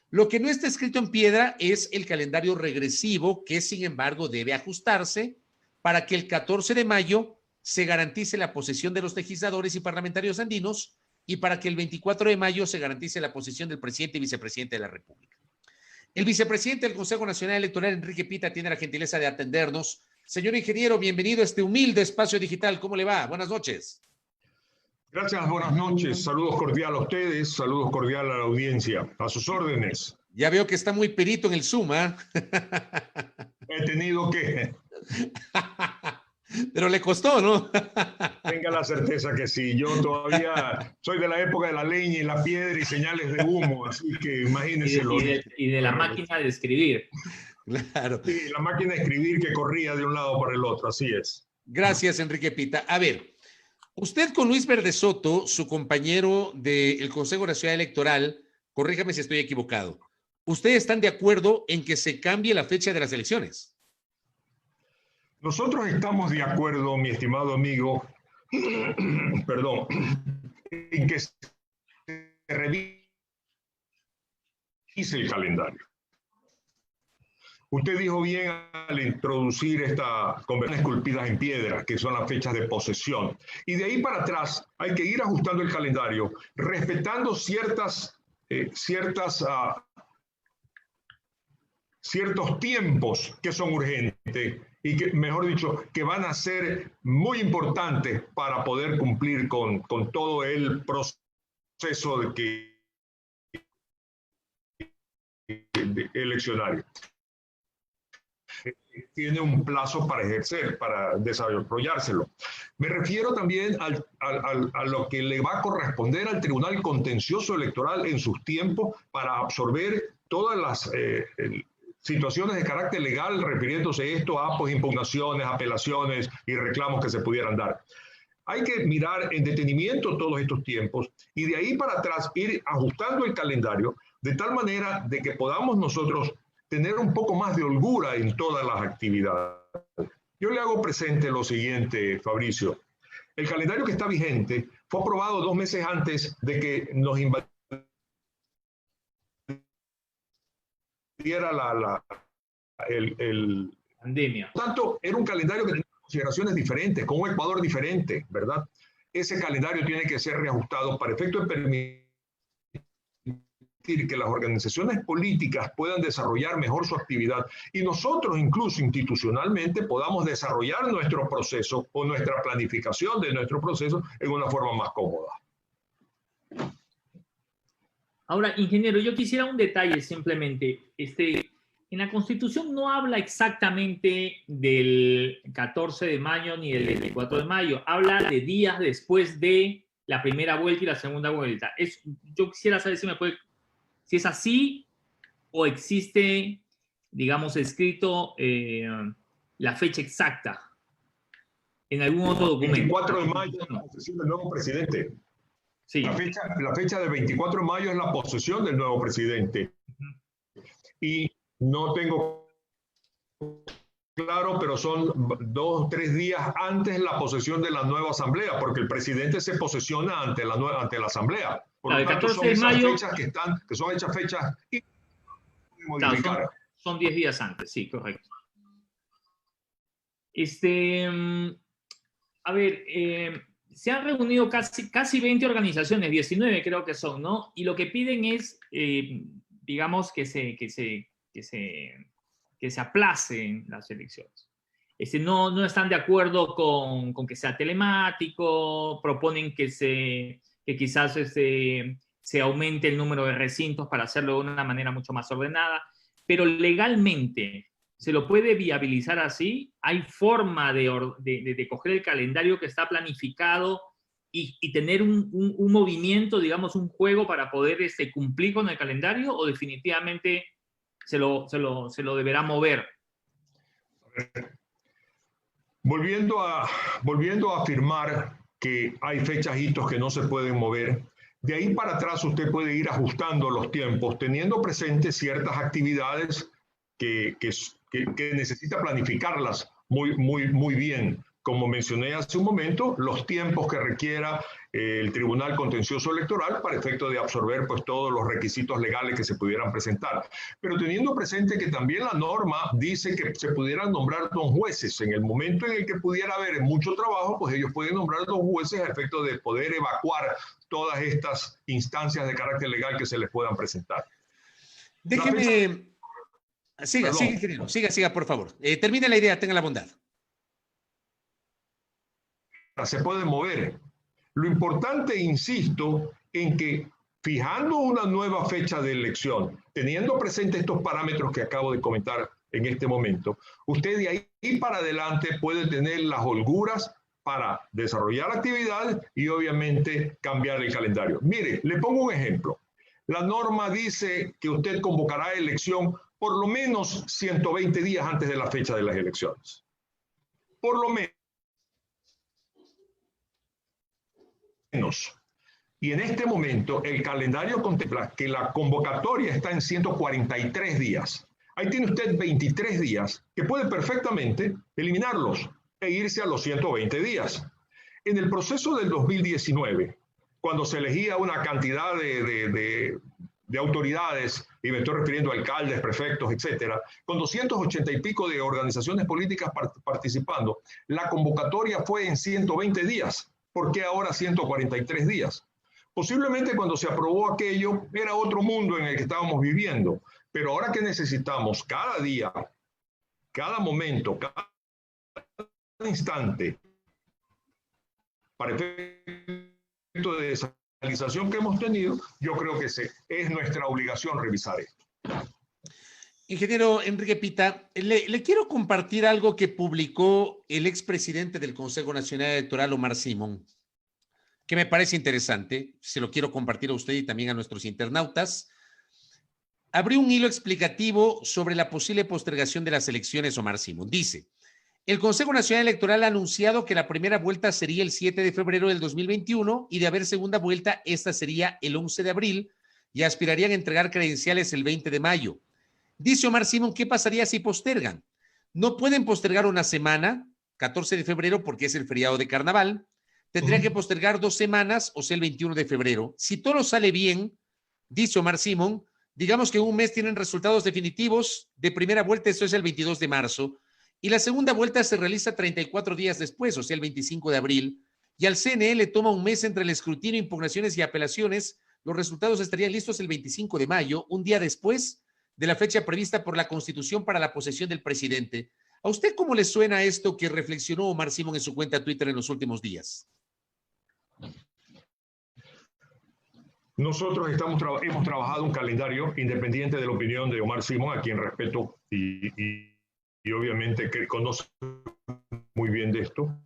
Lo que no está escrito en piedra es el calendario regresivo, que sin embargo debe ajustarse para que el 14 de mayo se garantice la posesión de los legisladores y parlamentarios andinos y para que el 24 de mayo se garantice la posesión del presidente y vicepresidente de la República. El vicepresidente del Consejo Nacional Electoral, Enrique Pita, tiene la gentileza de atendernos. Señor ingeniero, bienvenido a este humilde espacio digital. ¿Cómo le va? Buenas noches. Gracias, buenas noches. Saludos cordiales a ustedes, saludos cordiales a la audiencia. A sus órdenes. Ya veo que está muy perito en el Zoom, ¿eh? He tenido que... Pero le costó, ¿no? Tenga la certeza que sí. Yo todavía soy de la época de la leña y la piedra y señales de humo, así que imagínense. Y de la máquina de escribir. Claro. Sí, la máquina de escribir que corría de un lado para el otro, así es. Gracias, Enrique Pita. A ver, usted con Luis Verde Soto, su compañero del Consejo Nacional Electoral, corríjame si estoy equivocado, ¿ustedes están de acuerdo en que se cambie la fecha de las elecciones? Nosotros estamos de acuerdo, mi estimado amigo, perdón, en que se revise el calendario. Usted dijo bien al introducir estas conversaciones esculpidas en piedra, que son las fechas de posesión. Y de ahí para atrás hay que ir ajustando el calendario, respetando ciertos tiempos que son urgentes y que, mejor dicho, que van a ser muy importantes para poder cumplir con todo el proceso eleccionario. Tiene un plazo para ejercer, para desarrollárselo. Me refiero también a lo que le va a corresponder al Tribunal Contencioso Electoral en sus tiempos para absorber todas las situaciones de carácter legal refiriéndose esto a impugnaciones, apelaciones y reclamos que se pudieran dar. Hay que mirar en detenimiento todos estos tiempos y de ahí para atrás ir ajustando el calendario de tal manera de que podamos nosotros tener un poco más de holgura en todas las actividades. Yo le hago presente lo siguiente, Fabricio. El calendario que está vigente fue aprobado 2 meses antes de que nos invadiera la pandemia. Por tanto, era un calendario que tenía consideraciones diferentes, con un Ecuador diferente, ¿verdad? Ese calendario tiene que ser reajustado para efecto de permitir que las organizaciones políticas puedan desarrollar mejor su actividad y nosotros incluso institucionalmente podamos desarrollar nuestro proceso o nuestra planificación de nuestro proceso en una forma más cómoda. Ahora, ingeniero, yo quisiera un detalle simplemente. En la Constitución no habla exactamente del 14 de mayo ni del 24 de mayo. Habla de días después de la primera vuelta y la segunda vuelta. Yo quisiera saber si es así o existe, digamos, escrito la fecha exacta en algún otro documento. 24 de mayo es la posesión del nuevo presidente. Sí. La fecha del 24 de mayo es la posesión del nuevo presidente. Y no tengo Claro, pero son 2 o 3 días antes la posesión de la nueva asamblea, porque el presidente se posesiona ante la asamblea. Por Claro, lo el tanto, 14 son de esas mayo, fechas que son hechas fechas y claro, modificar. son 10 días antes, sí, correcto. A ver, se han reunido casi 20 organizaciones, 19 creo que son, ¿no? Y lo que piden es, digamos, que se aplacen las elecciones. No están de acuerdo con que sea telemático, proponen que quizás se aumente el número de recintos para hacerlo de una manera mucho más ordenada, pero legalmente se lo puede viabilizar así. Hay forma de coger el calendario que está planificado y tener un movimiento, digamos, un juego para poder cumplir con el calendario, o definitivamente se lo deberá mover. Volviendo a afirmar que hay fechas hitos que no se pueden mover, de ahí para atrás usted puede ir ajustando los tiempos, teniendo presentes ciertas actividades que necesita planificarlas muy bien. Como mencioné hace un momento, los tiempos que requiera el Tribunal Contencioso Electoral para efecto de absorber pues, todos los requisitos legales que se pudieran presentar. Pero teniendo presente que también la norma dice que se pudieran nombrar 2 jueces. En el momento en el que pudiera haber mucho trabajo, pues ellos pueden nombrar 2 jueces a efecto de poder evacuar todas estas instancias de carácter legal que se les puedan presentar. Déjeme... Siga, ingeniero. Siga, por favor. Termine la idea, tenga la bondad. Se puede mover. Lo importante, insisto, en que fijando una nueva fecha de elección, teniendo presente estos parámetros que acabo de comentar en este momento, usted de ahí para adelante puede tener las holguras para desarrollar actividades y obviamente cambiar el calendario. Mire, le pongo un ejemplo. La norma dice que usted convocará elección por lo menos 120 días antes de la fecha de las elecciones. Por lo menos. Y en este momento el calendario contempla que la convocatoria está en 143 días. Ahí tiene usted 23 días que puede perfectamente eliminarlos e irse a los 120 días. En el proceso del 2019, cuando se elegía una cantidad de autoridades, y me estoy refiriendo a alcaldes, prefectos, etcétera, con 280 y pico de organizaciones políticas participando, la convocatoria fue en 120 días. ¿Por qué ahora 143 días? Posiblemente cuando se aprobó aquello era otro mundo en el que estábamos viviendo, pero ahora que necesitamos cada día, cada momento, cada instante, para efecto de descentralización que hemos tenido, yo creo que es nuestra obligación revisar esto. Ingeniero Enrique Pita, le quiero compartir algo que publicó el expresidente del Consejo Nacional Electoral, Omar Simón, que me parece interesante. Se lo quiero compartir a usted y también a nuestros internautas. Abrió un hilo explicativo sobre la posible postergación de las elecciones, Omar Simón. Dice: el Consejo Nacional Electoral ha anunciado que la primera vuelta sería el 7 de febrero del 2021 y de haber segunda vuelta, esta sería el 11 de abril y aspirarían a entregar credenciales el 20 de mayo. Dice Omar Simón, ¿qué pasaría si postergan? No pueden postergar una semana, 14 de febrero, porque es el feriado de carnaval. Tendría que postergar 2 semanas, o sea, el 21 de febrero. Si todo sale bien, dice Omar Simón, digamos que en un mes tienen resultados definitivos de primera vuelta, eso es el 22 de marzo, y la segunda vuelta se realiza 34 días después, o sea, el 25 de abril, y al CNE le toma un mes entre el escrutinio, impugnaciones y apelaciones. Los resultados estarían listos el 25 de mayo, un día después de la fecha prevista por la Constitución para la posesión del presidente. ¿A usted cómo le suena esto que reflexionó Omar Simón en su cuenta Twitter en los últimos días? Nosotros hemos trabajado un calendario independiente de la opinión de Omar Simón, a quien respeto y obviamente que conoce muy bien de esto.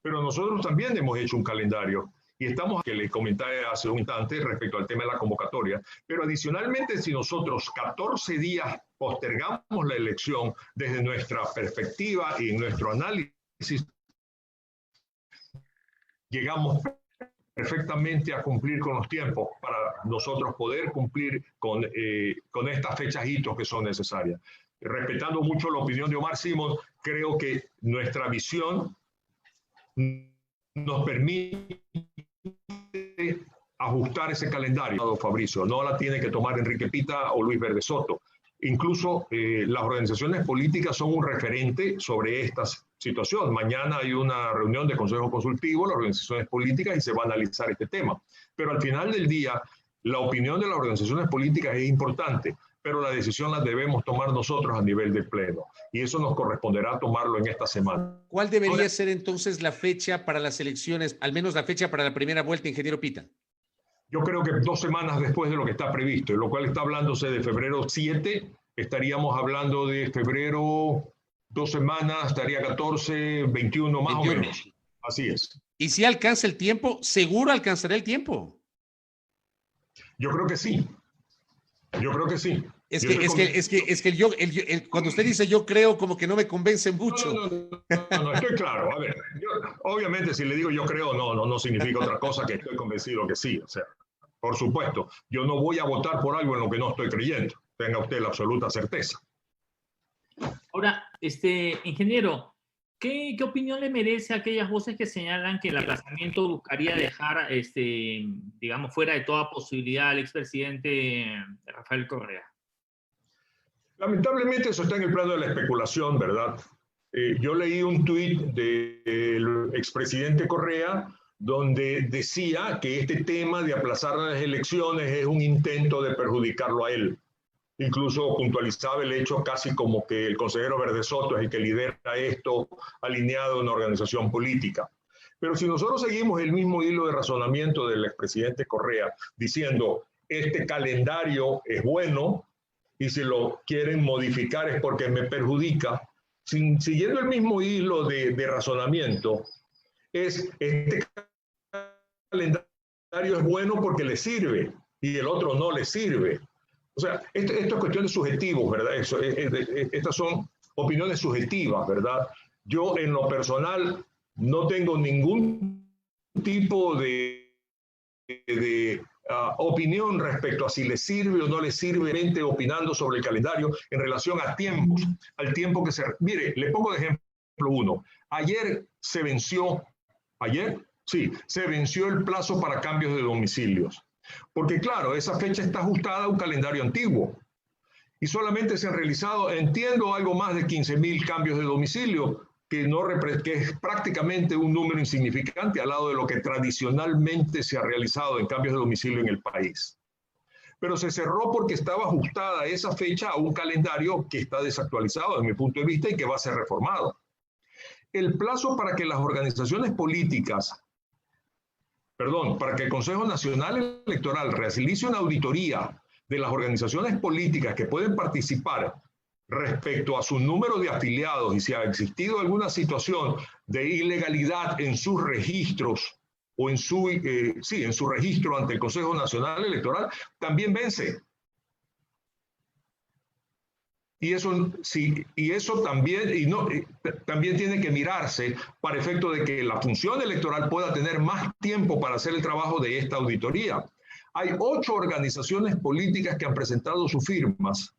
Pero nosotros también hemos hecho un calendario y estamos, que les comenté hace un instante respecto al tema de la convocatoria, pero adicionalmente si nosotros 14 días postergamos la elección desde nuestra perspectiva y nuestro análisis, llegamos perfectamente a cumplir con los tiempos para nosotros poder cumplir con estas fechas hitos que son necesarias. respetando mucho la opinión de Omar Simón, creo que nuestra visión nos permite ajustar ese calendario, Fabricio. No la tiene que tomar Enrique Pita o Luis Verde Soto. Incluso las organizaciones políticas son un referente sobre esta situación. Mañana hay una reunión de Consejo Consultivo, las organizaciones políticas, y se va a analizar este tema. Pero al final del día, la opinión de las organizaciones políticas es importante, pero la decisión la debemos tomar nosotros a nivel de pleno. Y eso nos corresponderá tomarlo en esta semana. ¿Cuál debería ser entonces la fecha para las elecciones, al menos la fecha para la primera vuelta, ingeniero Pita? Yo creo que 2 semanas después de lo que está previsto, lo cual está hablándose de febrero 7, estaríamos hablando de febrero 2 semanas, estaría 14, 21 más 21. O menos. Así es. ¿Y si alcanza el tiempo? ¿Seguro alcanzará el tiempo? Yo creo que sí. Yo creo que sí. Cuando usted dice yo creo, como que no me convence mucho. No, estoy claro. A ver, obviamente si le digo yo creo, no significa otra cosa que estoy convencido que sí. O sea, por supuesto, yo no voy a votar por algo en lo que no estoy creyendo. Tenga usted la absoluta certeza. Ahora, ingeniero, ¿qué opinión le merece a aquellas voces que señalan que el aplazamiento buscaría dejar, digamos, fuera de toda posibilidad al expresidente Rafael Correa? Lamentablemente eso está en el plano de la especulación, ¿verdad? Yo leí un tuit del expresidente Correa donde decía que este tema de aplazar las elecciones es un intento de perjudicarlo a él. Incluso puntualizaba el hecho casi como que el consejero Verde Soto es el que lidera esto alineado a una organización política. Pero si nosotros seguimos el mismo hilo de razonamiento del expresidente Correa diciendo este calendario es bueno, y si lo quieren modificar es porque me perjudica, siguiendo el mismo hilo de razonamiento, este calendario es bueno porque le sirve y el otro no le sirve. O sea, esto es cuestión de subjetivos, ¿verdad? Estas son opiniones subjetivas, ¿verdad? Yo en lo personal no tengo ningún tipo de opinión respecto a si le sirve o no le sirve, opinando sobre el calendario en relación a tiempos, al tiempo que se... Mire, le pongo de ejemplo uno. Ayer se venció el plazo para cambios de domicilios. Porque claro, esa fecha está ajustada a un calendario antiguo. Y solamente se han realizado, entiendo, algo más de 15.000 cambios de domicilio, que es prácticamente un número insignificante al lado de lo que tradicionalmente se ha realizado en cambios de domicilio en el país. Pero se cerró porque estaba ajustada esa fecha a un calendario que está desactualizado desde mi punto de vista y que va a ser reformado. El plazo para que las organizaciones políticas, para que el Consejo Nacional Electoral realice una auditoría de las organizaciones políticas que pueden participar respecto a su número de afiliados y si ha existido alguna situación de ilegalidad en sus registros o en su registro ante el Consejo Nacional Electoral, también vence. Y eso también tiene que mirarse para efecto de que la función electoral pueda tener más tiempo para hacer el trabajo de esta auditoría. Hay 8 organizaciones políticas que han presentado sus firmas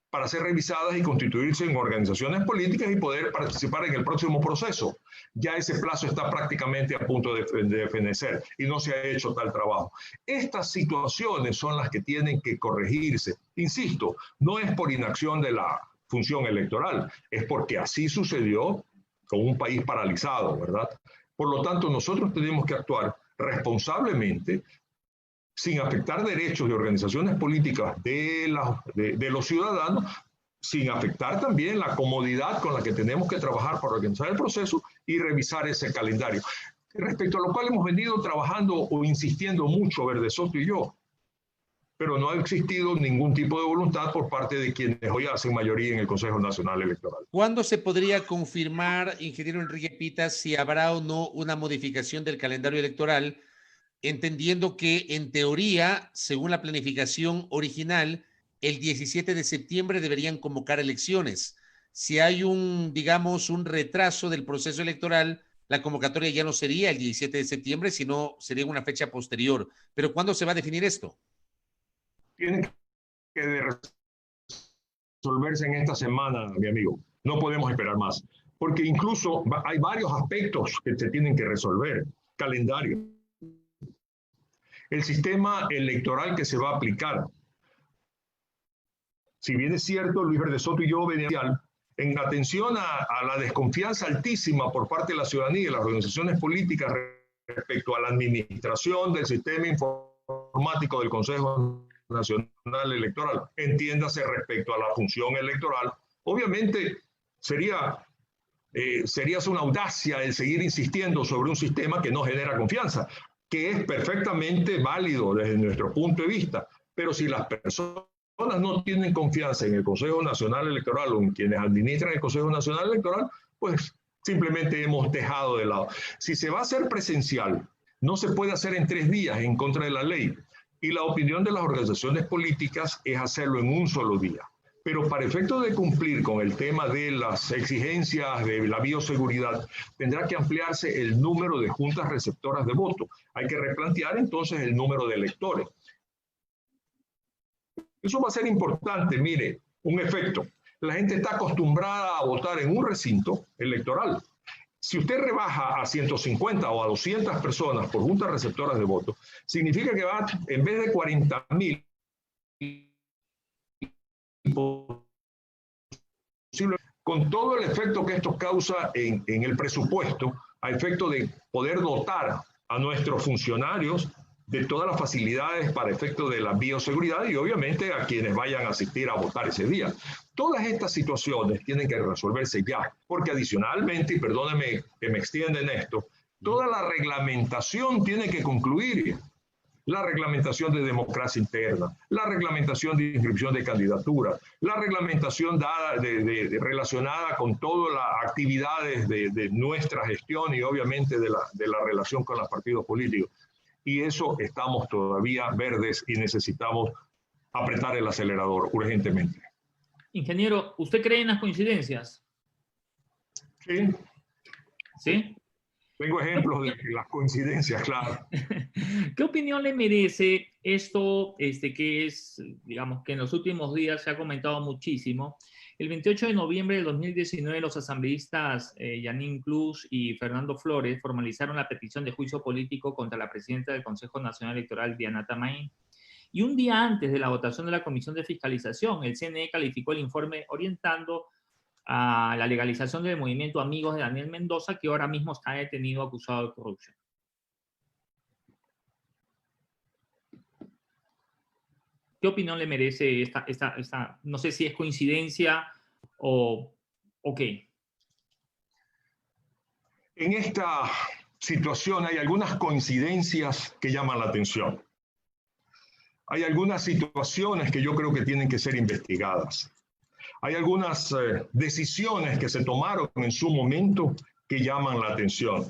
para ser revisadas y constituirse en organizaciones políticas y poder participar en el próximo proceso. Ya ese plazo está prácticamente a punto de fenecer y no se ha hecho tal trabajo. Estas situaciones son las que tienen que corregirse. Insisto, no es por inacción de la función electoral, es porque así sucedió con un país paralizado, ¿verdad? Por lo tanto, nosotros tenemos que actuar responsablemente, sin afectar derechos de organizaciones políticas de los ciudadanos, sin afectar también la comodidad con la que tenemos que trabajar para organizar el proceso y revisar ese calendario. Respecto a lo cual hemos venido trabajando o insistiendo mucho Verde Soto y yo, pero no ha existido ningún tipo de voluntad por parte de quienes hoy hacen mayoría en el Consejo Nacional Electoral. ¿Cuándo se podría confirmar, ingeniero Enrique Pita, si habrá o no una modificación del calendario electoral, entendiendo que en teoría, según la planificación original, el 17 de septiembre deberían convocar elecciones? Si hay un retraso del proceso electoral, la convocatoria ya no sería el 17 de septiembre, sino sería una fecha posterior. ¿Pero cuándo se va a definir esto? Tiene que resolverse en esta semana, mi amigo. No podemos esperar más. Porque incluso hay varios aspectos que se tienen que resolver. Calendario. El sistema electoral que se va a aplicar. Si bien es cierto, Luis Verde Soto y yo veníamos en atención a la desconfianza altísima por parte de la ciudadanía y de las organizaciones políticas respecto a la administración del sistema informático del Consejo Nacional Electoral, entiéndase respecto a la función electoral, obviamente sería una audacia el seguir insistiendo sobre un sistema que no genera confianza, que es perfectamente válido desde nuestro punto de vista, pero si las personas no tienen confianza en el Consejo Nacional Electoral o en quienes administran el Consejo Nacional Electoral, pues simplemente hemos dejado de lado. Si se va a hacer presencial, no se puede hacer en 3 días en contra de la ley. Y la opinión de las organizaciones políticas es hacerlo en un solo día. Pero para efectos de cumplir con el tema de las exigencias de la bioseguridad, tendrá que ampliarse el número de juntas receptoras de voto. Hay que replantear entonces el número de electores. Eso va a ser importante, mire, un efecto. La gente está acostumbrada a votar en un recinto electoral. Si usted rebaja a 150 o a 200 personas por juntas receptoras de voto, significa que va, en vez de 40.000, con todo el efecto que esto causa en el presupuesto, a efecto de poder dotar a nuestros funcionarios de todas las facilidades para efecto de la bioseguridad y obviamente a quienes vayan a asistir a votar ese día. Todas estas situaciones tienen que resolverse ya, porque adicionalmente, y perdónenme que me extienda en esto, toda la reglamentación tiene que concluir. La reglamentación de democracia interna, la reglamentación de inscripción de candidaturas, la reglamentación relacionada con todas las actividades de nuestra gestión y obviamente de la relación con los partidos políticos. Y eso estamos todavía verdes y necesitamos apretar el acelerador urgentemente. Ingeniero, ¿usted cree en las coincidencias? Sí. ¿Sí? Tengo ejemplos de las coincidencias, claro. ¿Qué opinión le merece esto que es, digamos, que en los últimos días se ha comentado muchísimo? El 28 de noviembre del 2019, los asambleístas Yanín Cruz y Fernando Flores formalizaron la petición de juicio político contra la presidenta del Consejo Nacional Electoral, Diana Tamain. Y un día antes de la votación de la Comisión de Fiscalización, el CNE calificó el informe orientando a la legalización del movimiento Amigos de Daniel Mendoza, que ahora mismo está detenido acusado de corrupción. ¿Qué opinión le merece esta no sé si es coincidencia o qué? En esta situación hay algunas coincidencias que llaman la atención. Hay algunas situaciones que yo creo que tienen que ser investigadas. Hay algunas decisiones que se tomaron en su momento que llaman la atención.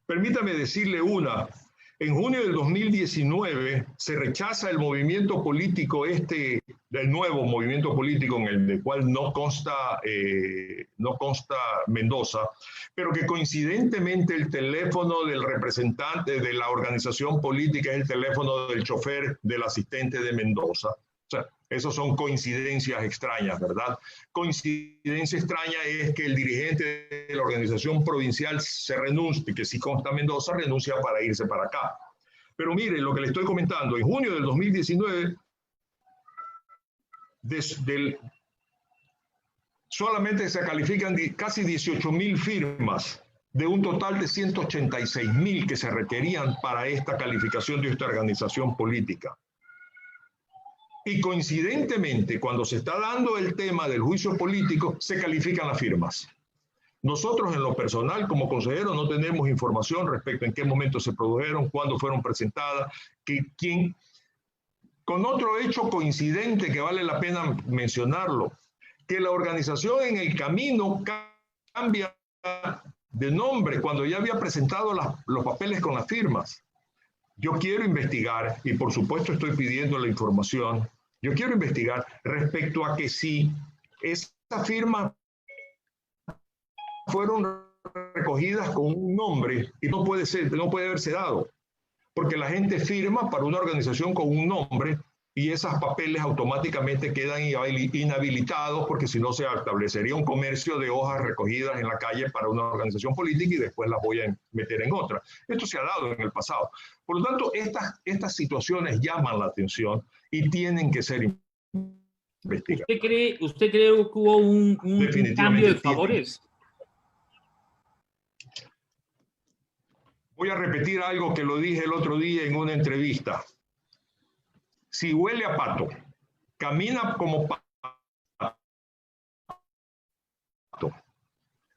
Permítame decirle una. En junio del 2019 se rechaza el movimiento político del nuevo movimiento político en el cual no consta Mendoza, pero que coincidentemente el teléfono del representante de la organización política es el teléfono del chofer del asistente de Mendoza. O sea, esas son coincidencias extrañas, ¿verdad? Coincidencia extraña es que el dirigente de la organización provincial se renuncia, que si consta Mendoza, renuncia para irse para acá. Pero mire lo que le estoy comentando. En junio del 2019, solamente se califican casi 18.000 firmas de un total de 186.000 que se requerían para esta calificación de esta organización política. Y coincidentemente, cuando se está dando el tema del juicio político, se califican las firmas. Nosotros, en lo personal, como consejero, no tenemos información respecto en qué momento se produjeron, cuándo fueron presentadas, quién. Con otro hecho coincidente que vale la pena mencionarlo, que la organización en el camino cambia de nombre cuando ya había presentado los papeles con las firmas. Yo quiero investigar, y por supuesto estoy pidiendo la información, yo quiero investigar respecto a que si esas firmas fueron recogidas con un nombre y no puede haberse dado, porque la gente firma para una organización con un nombre y esos papeles automáticamente quedan inhabilitados porque si no se establecería un comercio de hojas recogidas en la calle para una organización política y después las voy a meter en otra. Esto se ha dado en el pasado. Por lo tanto, estas situaciones llaman la atención y tienen que ser investigadas. ¿Usted cree que hubo un cambio de favores? Voy a repetir algo que lo dije el otro día en una entrevista. Si huele a pato, camina como pato,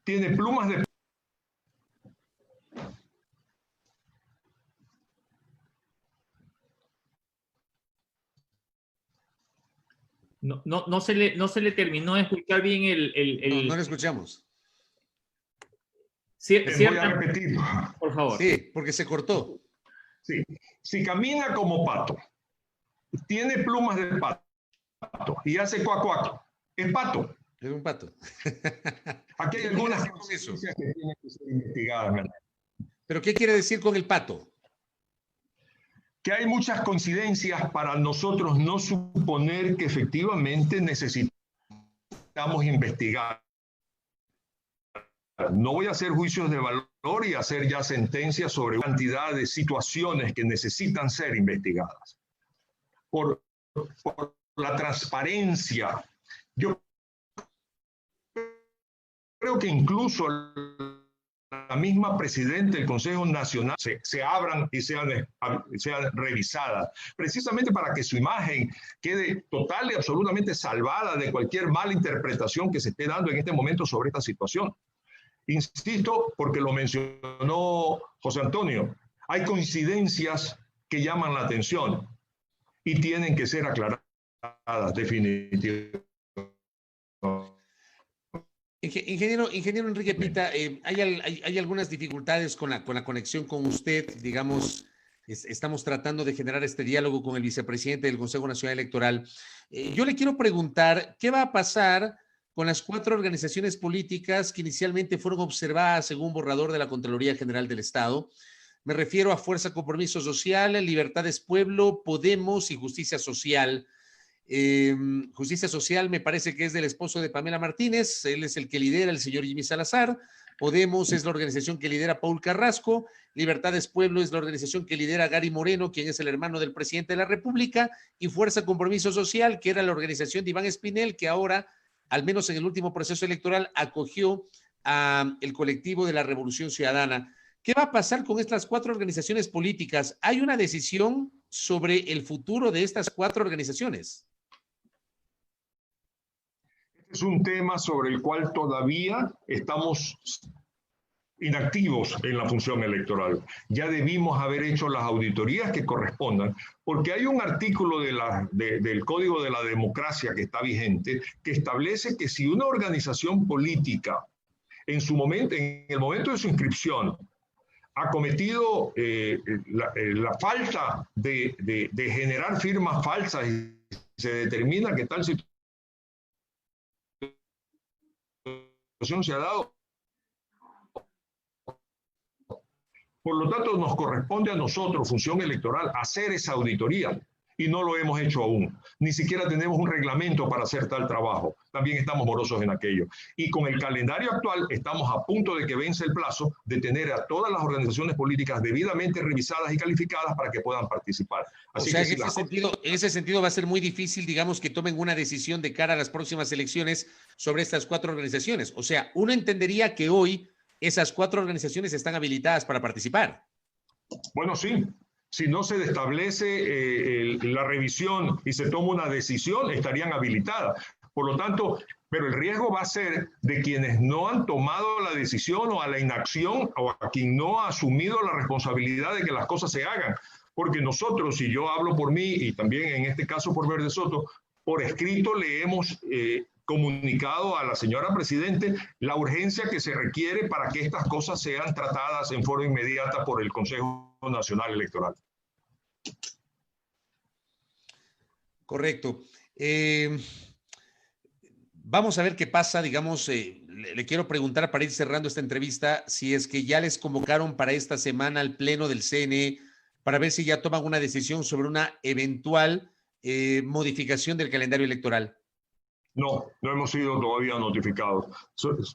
tiene plumas de... No se le terminó de escuchar bien No le escuchamos. Voy a repetir. Por favor. Sí, porque se cortó. Sí. Si camina como pato, tiene plumas de pato y hace cuac cuac, es pato. Es un pato. Aquí hay algunas cosas que tienen que ser investigadas, ¿verdad? ¿Pero qué quiere decir con el pato? Que hay muchas coincidencias para nosotros no suponer que efectivamente necesitamos investigar. No voy a hacer juicios de valor y hacer ya sentencias sobre una cantidad de situaciones que necesitan ser investigadas. Por la transparencia. Yo creo que incluso la misma presidenta del Consejo Nacional se abran y sean revisadas, precisamente para que su imagen quede total y absolutamente salvada de cualquier mala interpretación que se esté dando en este momento sobre esta situación. Insisto, porque lo mencionó José Antonio, hay coincidencias que llaman la atención y tienen que ser aclaradas definitivamente. Ingeniero Enrique Pita, hay algunas dificultades con la conexión con usted, digamos, estamos tratando de generar este diálogo con el vicepresidente del Consejo Nacional Electoral. Yo le quiero preguntar, ¿qué va a pasar con las 4 organizaciones políticas que inicialmente fueron observadas según borrador de la Contraloría General del Estado? Me refiero a Fuerza Compromiso Social, Libertades Pueblo, Podemos y Justicia Social. Justicia Social me parece que es del esposo de Pamela Martínez, él es el que lidera, el señor Jimmy Salazar. Podemos es la organización que lidera Paul Carrasco, Libertades Pueblo es la organización que lidera Gary Moreno, quien es el hermano del presidente de la República, y Fuerza Compromiso Social, que era la organización de Iván Espinel, que ahora, al menos en el último proceso electoral, acogió al colectivo de la Revolución Ciudadana. ¿Qué va a pasar con estas 4 organizaciones políticas? ¿Hay una decisión sobre el futuro de estas 4 organizaciones? Es un tema sobre el cual todavía estamos inactivos en la función electoral. Ya debimos haber hecho las auditorías que correspondan, porque hay un artículo del Código de la Democracia que está vigente, que establece que si una organización política en el momento de su inscripción ha cometido la falta de generar firmas falsas y se determina que tal situación se ha dado. Por lo tanto, nos corresponde a nosotros, función electoral, hacer esa auditoría y no lo hemos hecho aún. Ni siquiera tenemos un reglamento para hacer tal trabajo. También estamos morosos en aquello. Y con el calendario actual estamos a punto de que vence el plazo de tener a todas las organizaciones políticas debidamente revisadas y calificadas para que puedan participar. Así o sea, que en ese sentido va a ser muy difícil, digamos, que tomen una decisión de cara a las próximas elecciones sobre estas 4 organizaciones. O sea, uno entendería que hoy esas 4 organizaciones están habilitadas para participar. Bueno, sí. Si no se establece la revisión y se toma una decisión, estarían habilitadas. Por lo tanto, pero el riesgo va a ser de quienes no han tomado la decisión o a la inacción o a quien no ha asumido la responsabilidad de que las cosas se hagan. Porque nosotros, y yo hablo por mí y también en este caso por Verde Soto, por escrito le hemos comunicado a la señora Presidente la urgencia que se requiere para que estas cosas sean tratadas en forma inmediata por el Consejo Nacional Electoral. Correcto. Vamos a ver qué pasa, digamos, le quiero preguntar para ir cerrando esta entrevista, si es que ya les convocaron para esta semana al pleno del CNE para ver si ya toman una decisión sobre una eventual modificación del calendario electoral? No, no hemos sido todavía notificados.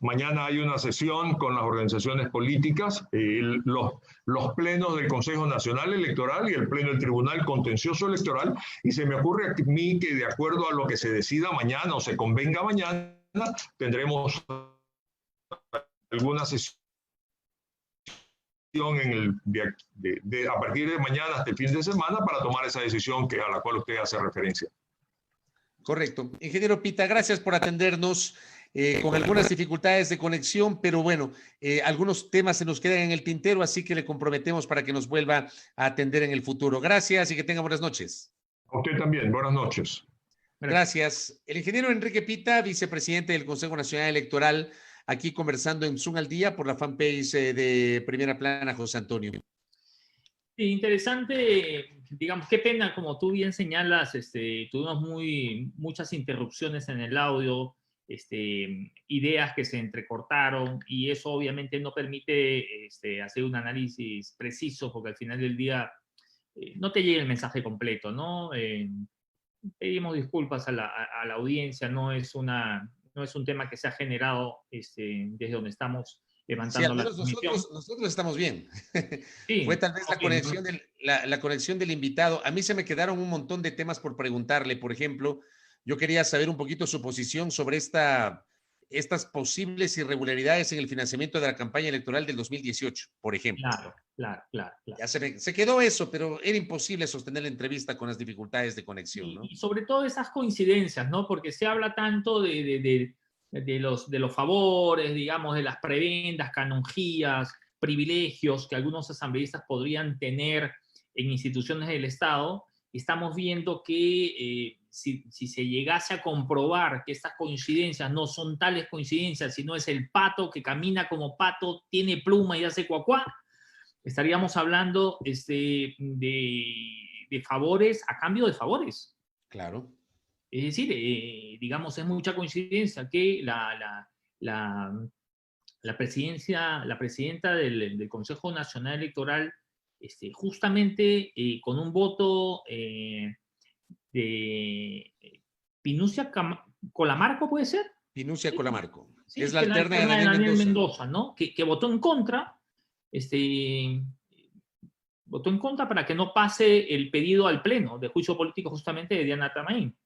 Mañana hay una sesión con las organizaciones políticas, los plenos del Consejo Nacional Electoral y el pleno del Tribunal Contencioso Electoral, y se me ocurre a mí que de acuerdo a lo que se decida mañana o se convenga mañana, tendremos alguna sesión a partir de mañana hasta el fin de semana para tomar esa decisión a la cual usted hace referencia. Correcto. Ingeniero Pita, gracias por atendernos con algunas dificultades de conexión, pero bueno, algunos temas se nos quedan en el tintero, así que le comprometemos para que nos vuelva a atender en el futuro. Gracias y que tenga buenas noches. A usted también, buenas noches. Gracias. El ingeniero Enrique Pita, vicepresidente del Consejo Nacional Electoral, aquí conversando en Zoom al Día por la fanpage de Primera Plana, José Antonio. Interesante, digamos, qué pena, como tú bien señalas, tuvimos muchas interrupciones en el audio, ideas que se entrecortaron, y eso obviamente no permite hacer un análisis preciso, porque al final del día no te llega el mensaje completo, ¿no? Pedimos disculpas a la audiencia, no es un tema que se ha generado desde donde estamos levantando sí, la transmisión. Nosotros estamos bien. Sí, fue tal vez la conexión del invitado. A mí se me quedaron un montón de temas por preguntarle. Por ejemplo, yo quería saber un poquito su posición sobre estas posibles irregularidades en el financiamiento de la campaña electoral del 2018, por ejemplo. Claro. Ya se quedó eso, pero era imposible sostener la entrevista con las dificultades de conexión, ¿no? Y sobre todo esas coincidencias, ¿no? Porque se habla tanto de los favores, digamos, de las prebendas, canonjías, privilegios que algunos asambleístas podrían tener en instituciones del Estado. Estamos viendo que si se llegase a comprobar que estas coincidencias no son tales coincidencias, sino es el pato que camina como pato, tiene pluma y hace cuacuá, estaríamos hablando de favores a cambio de favores. Claro. Es decir, digamos, es mucha coincidencia que la presidenta del Consejo Nacional Electoral, justamente con un voto de Pinucia Colamarco, ¿puede ser? Pinucia Colamarco. Sí, es la alterna de Daniel Mendoza, ¿no? Que votó en contra, votó en contra para que no pase el pedido al Pleno de juicio político justamente de Diana Tamaín.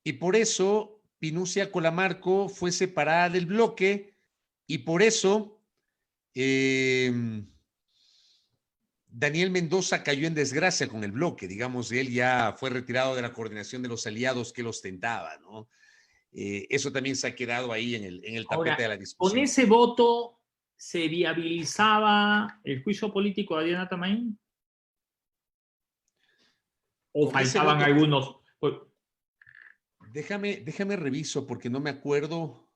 Y por eso Pinucia Colamarco fue separada del bloque y por eso Daniel Mendoza cayó en desgracia con el bloque. Digamos, él ya fue retirado de la coordinación de los aliados que él ostentaba, ¿no? Eso también se ha quedado ahí en el tapete de la discusión. ¿Con ese voto se viabilizaba el juicio político de Diana Tamaín? ¿O faltaban algunos? Déjame reviso porque no me acuerdo.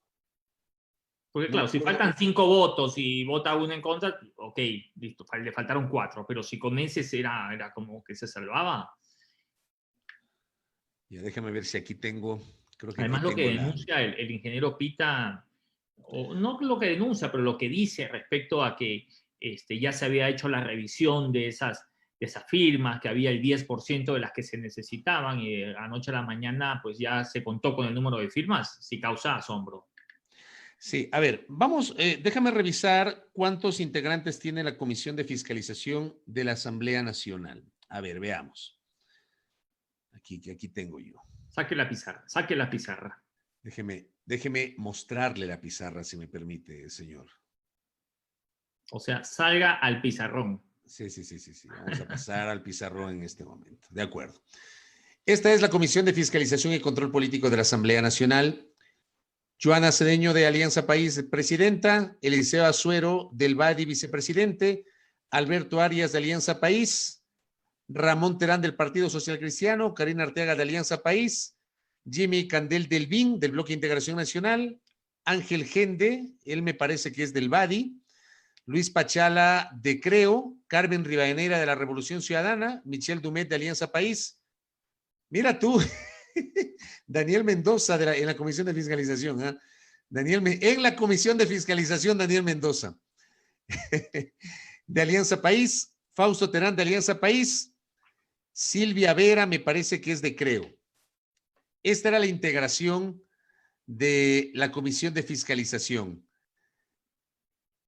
Porque claro, si faltan 5 votos y vota uno en contra, ok, listo, le faltaron 4, pero si con ese era como que se salvaba. Ya, déjame ver si aquí tengo. Creo que además lo que denuncia el ingeniero Pita, o no lo que denuncia, pero lo que dice respecto a que ya se había hecho la revisión de esas firmas, que había el 10% de las que se necesitaban, y anoche a la mañana pues ya se contó con el número de firmas, sí causa asombro. Sí, a ver, vamos, déjame revisar cuántos integrantes tiene la Comisión de Fiscalización de la Asamblea Nacional. A ver, veamos. Aquí tengo yo. Saque la pizarra. Déjeme mostrarle la pizarra, si me permite, señor. O sea, salga al pizarrón. Sí. Vamos a pasar al pizarrón en este momento. De acuerdo. Esta es la Comisión de Fiscalización y Control Político de la Asamblea Nacional. Joana Cedeño de Alianza País, presidenta. Eliseo Azuero del BADI, vicepresidente. Alberto Arias de Alianza País. Ramón Terán del Partido Social Cristiano. Karina Arteaga de Alianza País. Jimmy Candel del BIN, del Bloque de Integración Nacional. Ángel Gende, él me parece que es del BADI. Luis Pachala de Creo. Carmen Rivadeneira de la Revolución Ciudadana. Michelle Dumet de Alianza País. Mira tú. Daniel Mendoza en la Comisión de Fiscalización. ¿Eh? En la Comisión de Fiscalización, Daniel Mendoza. De Alianza País. Fausto Terán de Alianza País. Silvia Vera me parece que es de Creo. Esta era la integración de la Comisión de Fiscalización.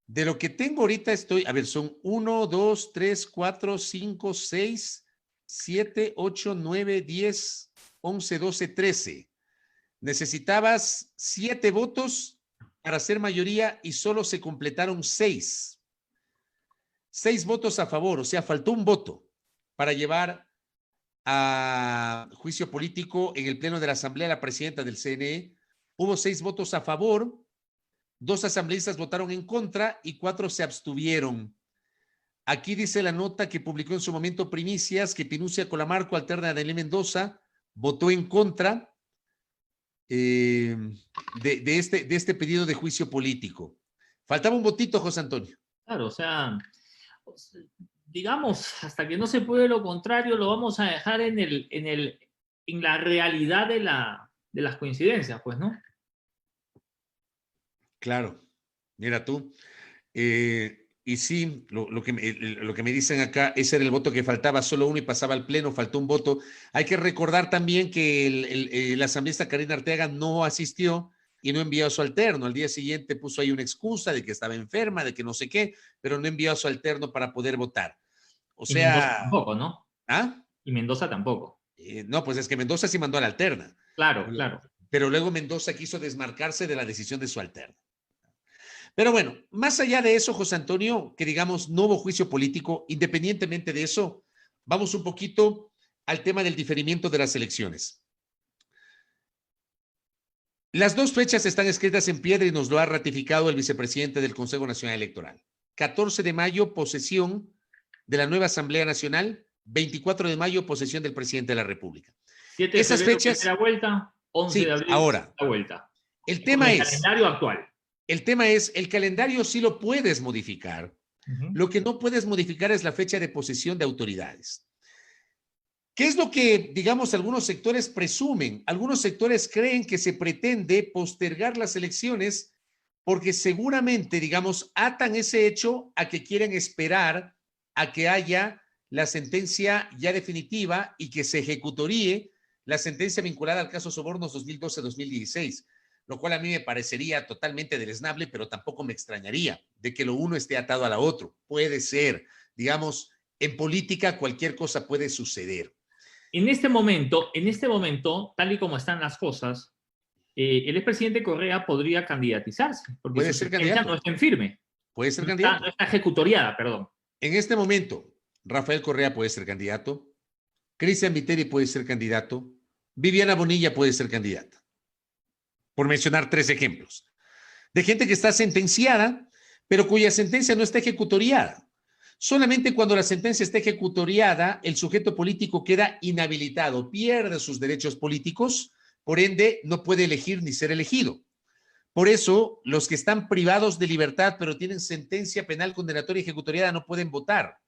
De lo que tengo ahorita a ver, son 1, 2, 3, 4, 5, 6, 7, 8, 9, 10, 11, 12, 13. Necesitabas 7 votos para ser mayoría y solo se completaron 6. 6 votos a favor, o sea, faltó un voto para llevar a juicio político en el pleno de la Asamblea la presidenta del CNE. Hubo 6 votos a favor, 2 asambleístas votaron en contra y 4 se abstuvieron. Aquí dice la nota que publicó en su momento Primicias que Pinucia Colamarco, alterna a Daniel Mendoza, votó en contra de este pedido de juicio político. Faltaba un votito, José Antonio. Claro, o sea, digamos, hasta que no se puede lo contrario, lo vamos a dejar en la realidad de las coincidencias, pues, ¿no? Claro, mira tú. Y sí, lo que me dicen acá, ese era el voto que faltaba, solo uno y pasaba al pleno, faltó un voto. Hay que recordar también que la asambleísta Karina Arteaga no asistió y no envió a su alterno. Al día siguiente puso ahí una excusa de que estaba enferma, de que no sé qué, pero no envió a su alterno para poder votar. O sea... Mendoza tampoco, ¿no? ¿Ah? Y Mendoza tampoco. No, pues es que Mendoza sí mandó a la alterna. Claro, claro. Pero luego Mendoza quiso desmarcarse de la decisión de su alterna. Pero bueno, más allá de eso, José Antonio, que digamos no hubo juicio político, independientemente de eso, vamos un poquito al tema del diferimiento de las elecciones. Las 2 fechas están escritas en piedra y nos lo ha ratificado el vicepresidente del Consejo Nacional Electoral. 14 de mayo, posesión de la nueva Asamblea Nacional, 24 de mayo, posesión del presidente de la República. 7 de Esas febrero, fechas... primera vuelta, 11 sí, de abril, ahora, la vuelta. El tema es... calendario actual. El tema es, el calendario sí lo puedes modificar. Lo que no puedes modificar es la fecha de posesión de autoridades. ¿Qué es lo que, digamos, algunos sectores presumen? Algunos sectores creen que se pretende postergar las elecciones porque seguramente, digamos, atan ese hecho a que quieren esperar a que haya la sentencia ya definitiva y que se ejecutoríe la sentencia vinculada al caso Sobornos 2012-2016. Lo cual a mí me parecería totalmente deleznable, pero tampoco me extrañaría de que lo uno esté atado a la otro. Puede ser, digamos, en política cualquier cosa puede suceder. En este momento, tal y como están las cosas, el expresidente Correa podría candidatizarse, porque puede su ser sentencia candidato. no está en firme. Puede ser candidato. No está ejecutoriada, perdón. En este momento, Rafael Correa puede ser candidato, Cristian Viteri puede ser candidato, Viviana Bonilla puede ser candidata. Por mencionar 3 ejemplos, de gente que está sentenciada, pero cuya sentencia no está ejecutoriada. Solamente cuando la sentencia está ejecutoriada, el sujeto político queda inhabilitado, pierde sus derechos políticos, por ende no puede elegir ni ser elegido. Por eso, los que están privados de libertad, pero tienen sentencia penal condenatoria ejecutoriada, no pueden votar.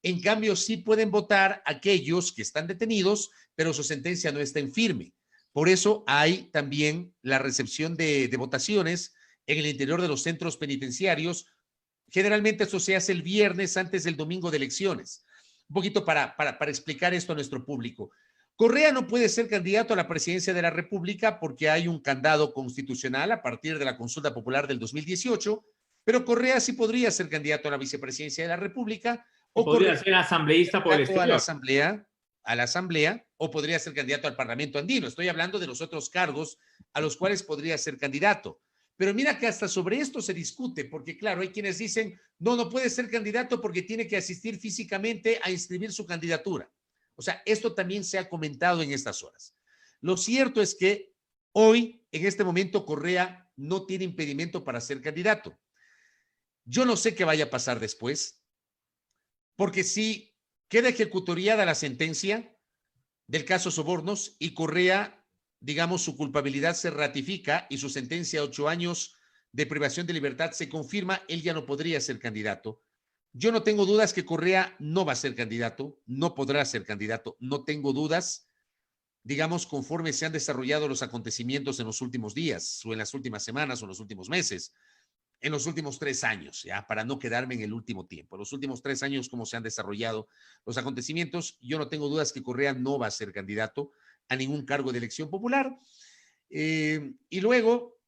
En cambio, sí pueden votar aquellos que están detenidos, pero su sentencia no está en firme. Por eso hay también la recepción de votaciones en el interior de los centros penitenciarios. Generalmente eso se hace el viernes antes del domingo de elecciones. Un poquito para explicar esto a nuestro público. Correa no puede ser candidato a la presidencia de la República porque hay un candado constitucional a partir de la consulta popular del 2018, pero Correa sí podría ser candidato a la vicepresidencia de la República. O podría ser asambleísta por el exterior. A la asamblea, o podría ser candidato al Parlamento andino. Estoy hablando de los otros cargos a los cuales podría ser candidato. Pero mira que hasta sobre esto se discute, porque claro, hay quienes dicen, no puede ser candidato porque tiene que asistir físicamente a inscribir su candidatura. O sea, esto también se ha comentado en estas horas. Lo cierto es que hoy, en este momento, Correa no tiene impedimento para ser candidato. Yo no sé qué vaya a pasar después, porque si queda ejecutoriada la sentencia del caso Sobornos y Correa, digamos, su culpabilidad se ratifica y su sentencia a 8 años de privación de libertad se confirma, él ya no podría ser candidato. Yo no tengo dudas que Correa no va a ser candidato, no podrá ser candidato, no tengo dudas, digamos, conforme se han desarrollado los acontecimientos en los últimos días o en las últimas semanas o en los últimos meses. en los últimos 3 años, ya, para no quedarme en el último tiempo. Los últimos 3 años, cómo se han desarrollado los acontecimientos, yo no tengo dudas que Correa no va a ser candidato a ningún cargo de elección popular. Y luego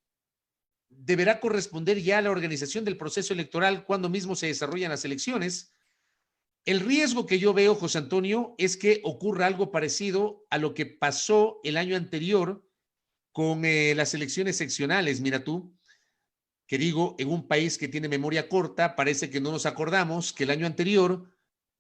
deberá corresponder ya a la organización del proceso electoral cuando mismo se desarrollan las elecciones. El riesgo que yo veo, José Antonio, es que ocurra algo parecido a lo que pasó el año anterior con las elecciones seccionales. Mira tú, que digo, en un país que tiene memoria corta, parece que no nos acordamos que el año anterior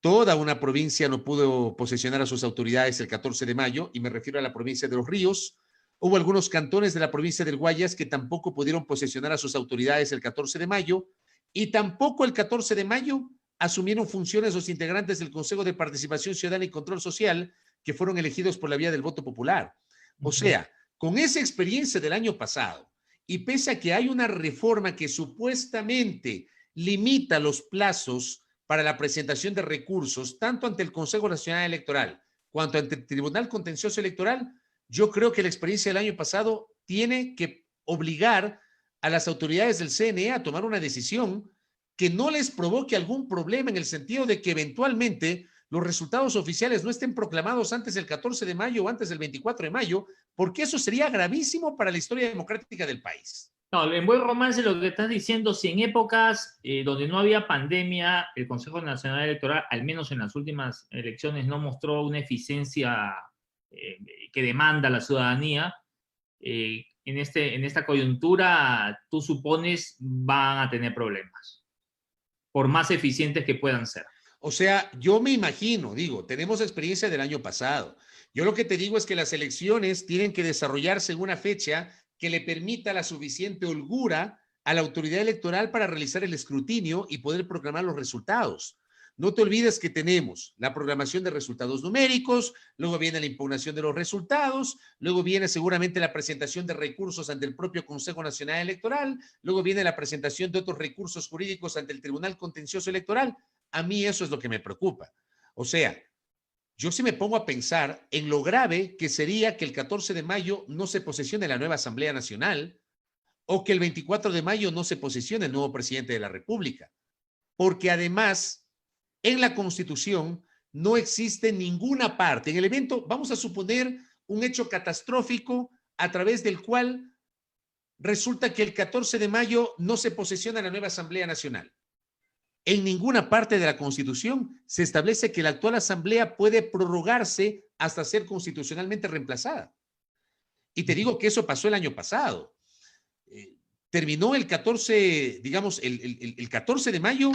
toda una provincia no pudo posesionar a sus autoridades el 14 de mayo, y me refiero a la provincia de Los Ríos. Hubo algunos cantones de la provincia del Guayas que tampoco pudieron posesionar a sus autoridades el 14 de mayo, y tampoco el 14 de mayo asumieron funciones los integrantes del Consejo de Participación Ciudadana y Control Social que fueron elegidos por la vía del voto popular. O sea, con esa experiencia del año pasado, y pese a que hay una reforma que supuestamente limita los plazos para la presentación de recursos, tanto ante el Consejo Nacional Electoral cuanto ante el Tribunal Contencioso Electoral, yo creo que la experiencia del año pasado tiene que obligar a las autoridades del CNE a tomar una decisión que no les provoque algún problema, en el sentido de que eventualmente los resultados oficiales no estén proclamados antes del 14 de mayo o antes del 24 de mayo, porque eso sería gravísimo para la historia democrática del país. No, en buen romance lo que estás diciendo, si en épocas donde no había pandemia, el Consejo Nacional Electoral, al menos en las últimas elecciones, no mostró una eficiencia que demanda la ciudadanía, en esta coyuntura, tú supones, van a tener problemas, por más eficientes que puedan ser. O sea, yo me imagino, digo, tenemos experiencia del año pasado. Yo lo que te digo es que las elecciones tienen que desarrollarse en una fecha que le permita la suficiente holgura a la autoridad electoral para realizar el escrutinio y poder proclamar los resultados. No te olvides que tenemos la programación de resultados numéricos, luego viene la impugnación de los resultados, luego viene seguramente la presentación de recursos ante el propio Consejo Nacional Electoral, luego viene la presentación de otros recursos jurídicos ante el Tribunal Contencioso Electoral. A mí eso es lo que me preocupa. O sea, yo sí me pongo a pensar en lo grave que sería que el 14 de mayo no se posesione la nueva Asamblea Nacional, o que el 24 de mayo no se posesione el nuevo presidente de la República. Porque además, en la Constitución no existe ninguna parte. En el evento, vamos a suponer un hecho catastrófico a través del cual resulta que el 14 de mayo no se posesiona la nueva Asamblea Nacional. En ninguna parte de la Constitución se establece que la actual Asamblea puede prorrogarse hasta ser constitucionalmente reemplazada. Y te digo que eso pasó el año pasado. Terminó el 14, digamos, el 14 de mayo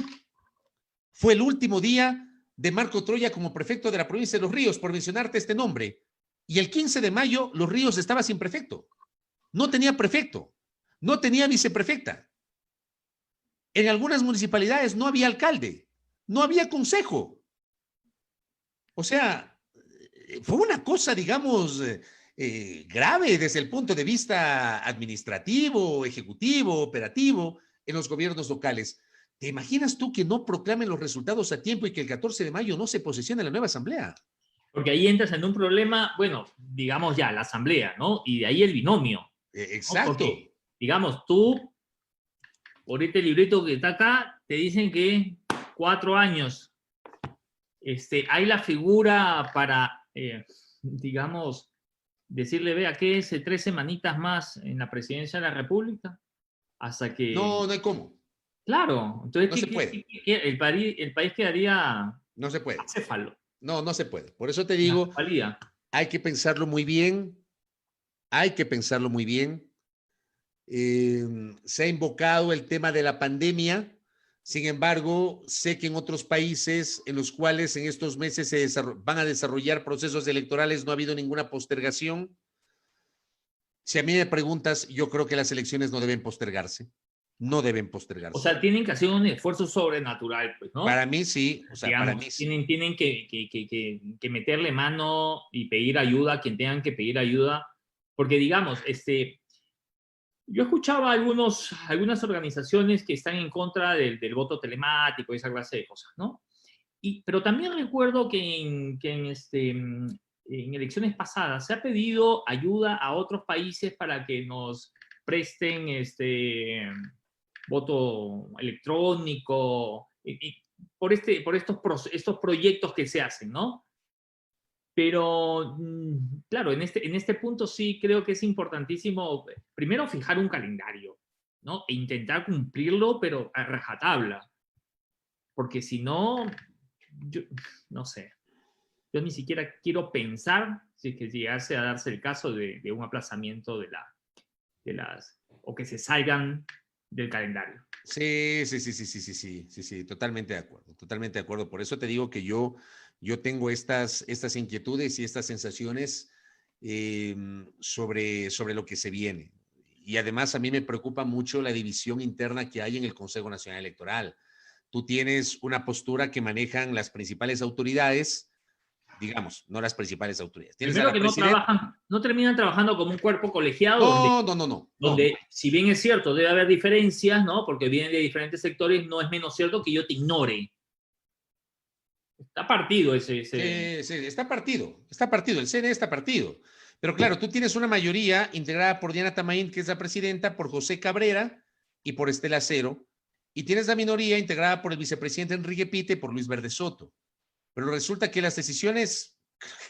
fue el último día de Marco Troya como prefecto de la provincia de Los Ríos, por mencionarte este nombre. Y el 15 de mayo Los Ríos estaba sin prefecto. No tenía prefecto, no tenía viceprefecta. En algunas municipalidades no había alcalde, no había consejo. O sea, fue una cosa, digamos, grave desde el punto de vista administrativo, ejecutivo, operativo en los gobiernos locales. ¿Te imaginas tú que no proclamen los resultados a tiempo y que el 14 de mayo no se posesione la nueva asamblea? Porque ahí entras en un problema, bueno, digamos ya, la asamblea, ¿no? Y de ahí el binomio. Exacto. ¿No? Porque, digamos, tú, por este librito que está acá, te dicen que 4 años. Hay la figura para, digamos, decirle, vea, ¿qué es 3 semanitas más en la presidencia de la República? Hasta que... No, no hay cómo. Claro, entonces no se puede. El país quedaría... No se puede. Acéfalo. No, no se puede. Por eso te digo, hay que pensarlo muy bien. Hay que pensarlo muy bien. Se ha invocado el tema de la pandemia. Sin embargo, sé que en otros países en los cuales en estos meses van a desarrollar procesos electorales no ha habido ninguna postergación. Si a mí me preguntas, yo creo que las elecciones no deben postergarse. No deben postergarse. O sea, tienen que hacer un esfuerzo sobrenatural, pues, ¿no? Para mí sí. O sea, digamos, para mí sí. Tienen que meterle mano y pedir ayuda a quien tengan que pedir ayuda. Porque, digamos, yo escuchaba algunas organizaciones que están en contra del voto telemático y esa clase de cosas, ¿no? Pero también recuerdo que en elecciones pasadas se ha pedido ayuda a otros países para que nos presten voto electrónico, por estos proyectos que se hacen, ¿no? Pero, claro, en este punto sí creo que es importantísimo, primero, fijar un calendario, ¿no? E intentar cumplirlo, pero a rajatabla. Porque si no, yo, no sé, yo ni siquiera quiero pensar si es que llegase a darse el caso de un aplazamiento o que se salgan del calendario. Sí, totalmente de acuerdo, totalmente de acuerdo. Por eso te digo que yo tengo estas inquietudes y estas sensaciones sobre lo que se viene. Y además a mí me preocupa mucho la división interna que hay en el Consejo Nacional Electoral. Tú tienes una postura que manejan las principales autoridades, digamos, no las principales autoridades. Tienes a Primero la que no terminan trabajando como un cuerpo colegiado No. donde si bien es cierto, debe haber diferencias, ¿no? Porque vienen de diferentes sectores, no es menos cierto que yo te ignore. Está partido ese. Sí, está partido, el CNE está partido. Pero claro, tú tienes una mayoría integrada por Diana Tamaín, que es la presidenta, por José Cabrera y por Estela Cero, y tienes la minoría integrada por el vicepresidente Enrique Pite y por Luis Verde Soto. Pero resulta que las decisiones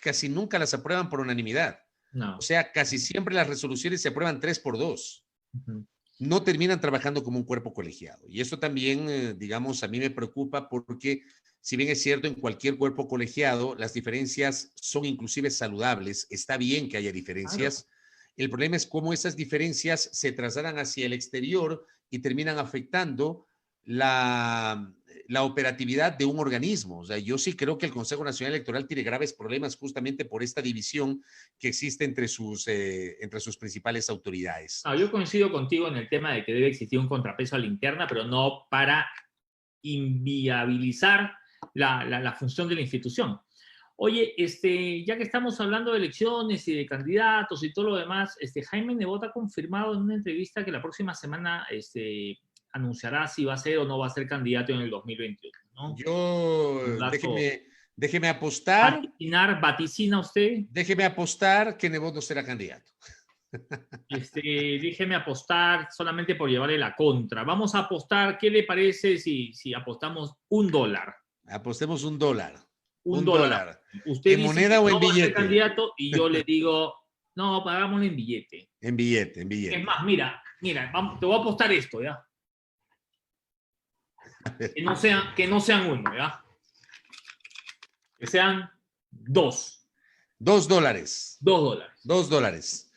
casi nunca las aprueban por unanimidad. No. O sea, casi siempre las resoluciones se aprueban 3-2. Uh-huh. No terminan trabajando como un cuerpo colegiado. Y eso también, digamos, a mí me preocupa porque, si bien es cierto, en cualquier cuerpo colegiado las diferencias son inclusive saludables, está bien que haya diferencias. Claro. El problema es cómo esas diferencias se trasladan hacia el exterior y terminan afectando la operatividad de un organismo. O sea, yo sí creo que el Consejo Nacional Electoral tiene graves problemas justamente por esta división que existe entre sus principales autoridades. Yo coincido contigo en el tema de que debe existir un contrapeso a la interna, pero no para inviabilizar la función de la institución. Oye, ya que estamos hablando de elecciones y de candidatos y todo lo demás, Jaime Nebot ha confirmado en una entrevista que la próxima semana anunciará si va a ser o no va a ser candidato en el 2021, ¿no? Déjeme apostar. ¿Vaticina usted? Déjeme apostar que Nebot no será candidato. Déjeme apostar solamente por llevarle la contra. Vamos a apostar, ¿qué le parece si apostamos $1? Apostemos $1. $1. Usted ¿En dice moneda o en billete? Va a ser candidato y yo le digo, no, pagámoslo en billete. En billete. Es más, mira, te voy a apostar esto, ¿ya? Que no sean 1, ¿ya? Que sean 2. $2. $2.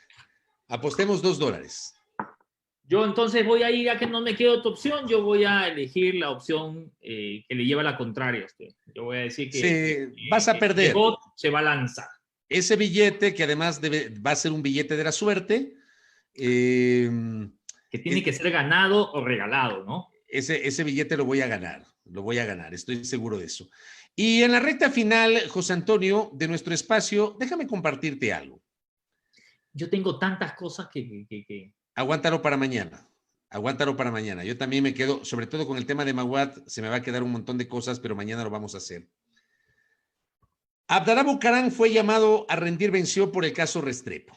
Apostemos $2. Yo entonces voy a ir, ya que no me queda otra opción, yo voy a elegir la opción que le lleva la contraria a usted. Yo voy a decir que vas a perder. El bot se va a lanzar. Ese billete, que además va a ser un billete de la suerte. Que tiene que ser ganado o regalado, ¿no? Ese billete lo voy a ganar, estoy seguro de eso. Y en la recta final, José Antonio, de nuestro espacio, déjame compartirte algo. Yo tengo tantas cosas que... Aguántalo para mañana. Yo también me quedo, sobre todo con el tema de Maguad, se me va a quedar un montón de cosas, pero mañana lo vamos a hacer. Abdalá Bucaram fue llamado a rendir venció por el caso Restrepo.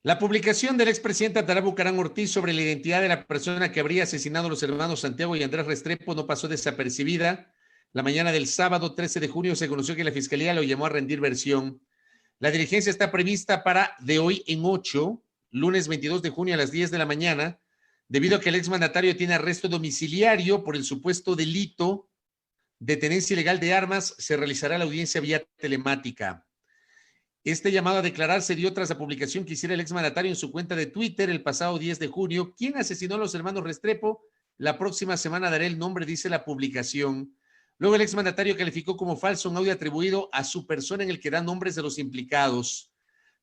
La publicación del expresidente Abdalá Bucaram Ortiz sobre la identidad de la persona que habría asesinado a los hermanos Santiago y Andrés Restrepo no pasó desapercibida. La mañana del sábado 13 de junio se conoció que la Fiscalía lo llamó a rendir versión. La diligencia está prevista para de hoy en 8, lunes 22 de junio a las 10 de la mañana, debido a que el exmandatario tiene arresto domiciliario por el supuesto delito de tenencia ilegal de armas. Se realizará la audiencia vía telemática. Este llamado a declarar se dio tras la publicación que hiciera el exmandatario en su cuenta de Twitter el pasado 10 de junio. ¿Quién asesinó a los hermanos Restrepo? La próxima semana daré el nombre, dice la publicación. Luego el exmandatario calificó como falso un audio atribuido a su persona en el que da nombres de los implicados.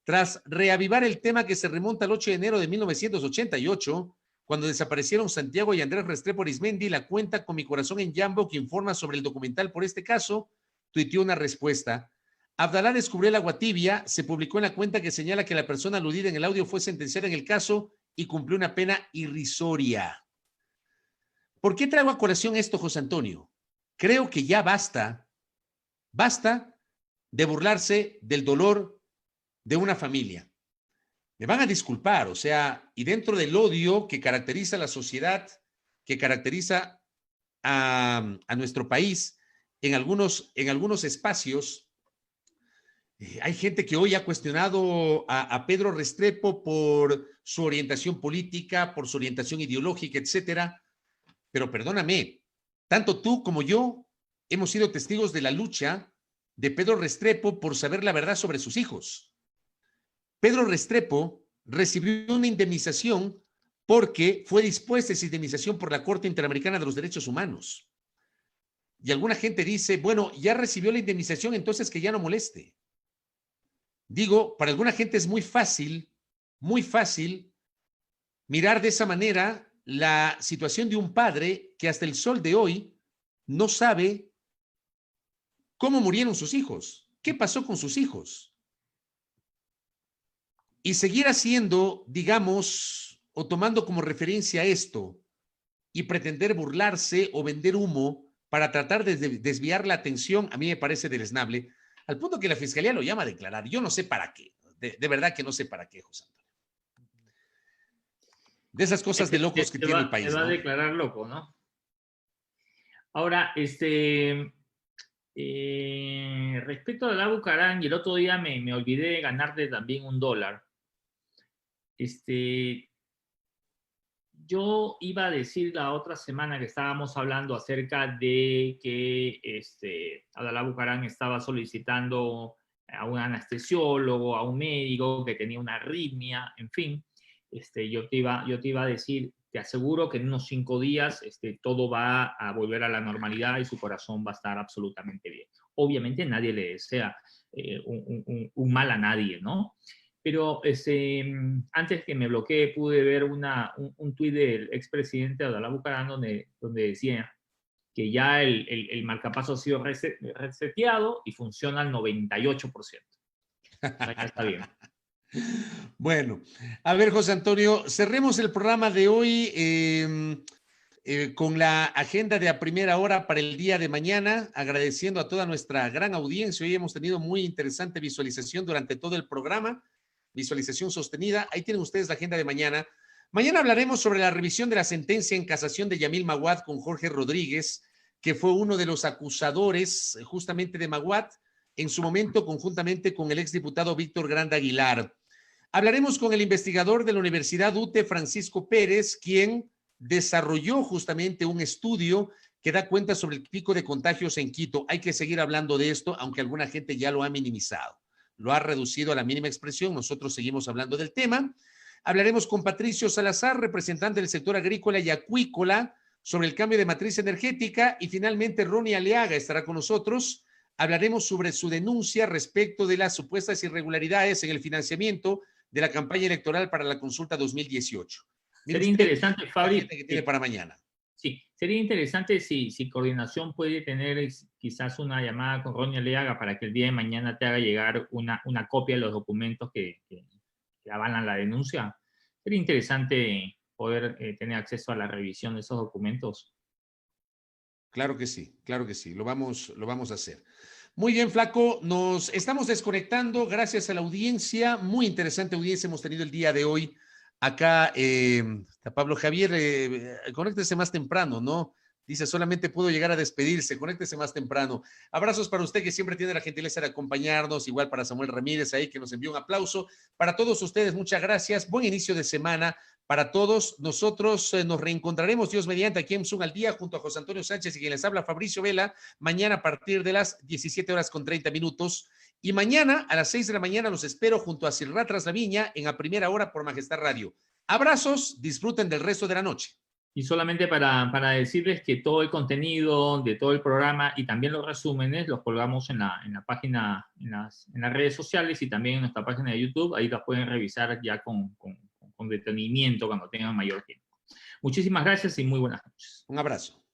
Tras reavivar el tema que se remonta al 8 de enero de 1988, cuando desaparecieron Santiago y Andrés Restrepo Arizmendi, la cuenta Con mi corazón en Jambo, que informa sobre el documental por este caso, tuiteó una respuesta. Abdalá descubrió el agua tibia, se publicó en la cuenta que señala que la persona aludida en el audio fue sentenciada en el caso y cumplió una pena irrisoria. ¿Por qué traigo a colación esto, José Antonio? Creo que ya basta de burlarse del dolor de una familia. Me van a disculpar, o sea, y dentro del odio que caracteriza a la sociedad, que caracteriza a nuestro país, en algunos espacios, hay gente que hoy ha cuestionado a Pedro Restrepo por su orientación política, por su orientación ideológica, etcétera. Pero perdóname, tanto tú como yo hemos sido testigos de la lucha de Pedro Restrepo por saber la verdad sobre sus hijos. Pedro Restrepo recibió una indemnización porque fue dispuesta esa indemnización por la Corte Interamericana de los Derechos Humanos. Y alguna gente dice, bueno, ya recibió la indemnización, entonces que ya no moleste. Digo, para alguna gente es muy fácil mirar de esa manera la situación de un padre que hasta el sol de hoy no sabe cómo murieron sus hijos, qué pasó con sus hijos. Y seguir haciendo, digamos, o tomando como referencia esto y pretender burlarse o vender humo para tratar de desviar la atención, a mí me parece deleznable, al punto que la Fiscalía lo llama a declarar. Yo no sé para qué, de verdad que no sé para qué, José Antonio. De esas cosas de locos que tiene el país, se va ¿no? a declarar loco, ¿no? Ahora, respecto a la Bucarán, y el otro día me olvidé de ganarte también $1. Yo iba a decir la otra semana que estábamos hablando acerca de que Adalá Bucarán estaba solicitando a un anestesiólogo, a un médico que tenía una arritmia, en fin. Yo te iba a decir, te aseguro que en unos 5 días todo va a volver a la normalidad y su corazón va a estar absolutamente bien. Obviamente nadie le desea un mal a nadie, ¿no? Pero antes que me bloquee pude ver un tuit del expresidente Abdalá Bucaram donde decía que ya el marcapaso ha sido reseteado y funciona al 98%. O sea, ya está bien. Bueno, a ver, José Antonio, cerremos el programa de hoy con la agenda de a primera hora para el día de mañana, agradeciendo a toda nuestra gran audiencia. Hoy hemos tenido muy interesante visualización durante todo el programa, visualización sostenida. Ahí tienen ustedes la agenda de mañana. Mañana hablaremos sobre la revisión de la sentencia en casación de Yamil Maguad con Jorge Rodríguez, que fue uno de los acusadores justamente de Maguad, en su momento conjuntamente con el exdiputado Víctor Granda Aguilar. Hablaremos con el investigador de la Universidad UTE, Francisco Pérez, quien desarrolló justamente un estudio que da cuenta sobre el pico de contagios en Quito. Hay que seguir hablando de esto, aunque alguna gente ya lo ha minimizado, lo ha reducido a la mínima expresión. Nosotros seguimos hablando del tema. Hablaremos con Patricio Salazar, representante del sector agrícola y acuícola, sobre el cambio de matriz energética. Y finalmente Ronnie Aliaga estará con nosotros. Hablaremos sobre su denuncia respecto de las supuestas irregularidades en el financiamiento de la campaña electoral para la consulta 2018. Sería interesante, Fabri, que tiene para mañana. Sí, sería interesante si Coordinación puede tener quizás una llamada con Ronnie Aliaga para que el día de mañana te haga llegar una copia de los documentos que avalan la denuncia. Sería interesante poder tener acceso a la revisión de esos documentos. Claro que sí, lo vamos a hacer. Muy bien, Flaco, nos estamos desconectando gracias a la audiencia, muy interesante audiencia hemos tenido el día de hoy. Acá, Pablo Javier, conéctese más temprano, ¿no? Dice, solamente puedo llegar a despedirse, conéctese más temprano. Abrazos para usted que siempre tiene la gentileza de acompañarnos, igual para Samuel Ramírez ahí que nos envió un aplauso. Para todos ustedes, muchas gracias, buen inicio de semana. Para todos nosotros nos reencontraremos, Dios mediante, aquí en Zoom al Día, junto a José Antonio Sánchez y quien les habla, Fabricio Vela, mañana a partir de las 17:30. Y mañana a las 6 de la mañana los espero junto a Silra Tras la Viña en A Primera Hora por Majestad Radio. Abrazos, disfruten del resto de la noche. Y solamente para decirles que todo el contenido de todo el programa y también los resúmenes los colgamos en la página, en las redes sociales y también en nuestra página de YouTube. Ahí las pueden revisar ya con detenimiento cuando tengan mayor tiempo. Muchísimas gracias y muy buenas noches. Un abrazo.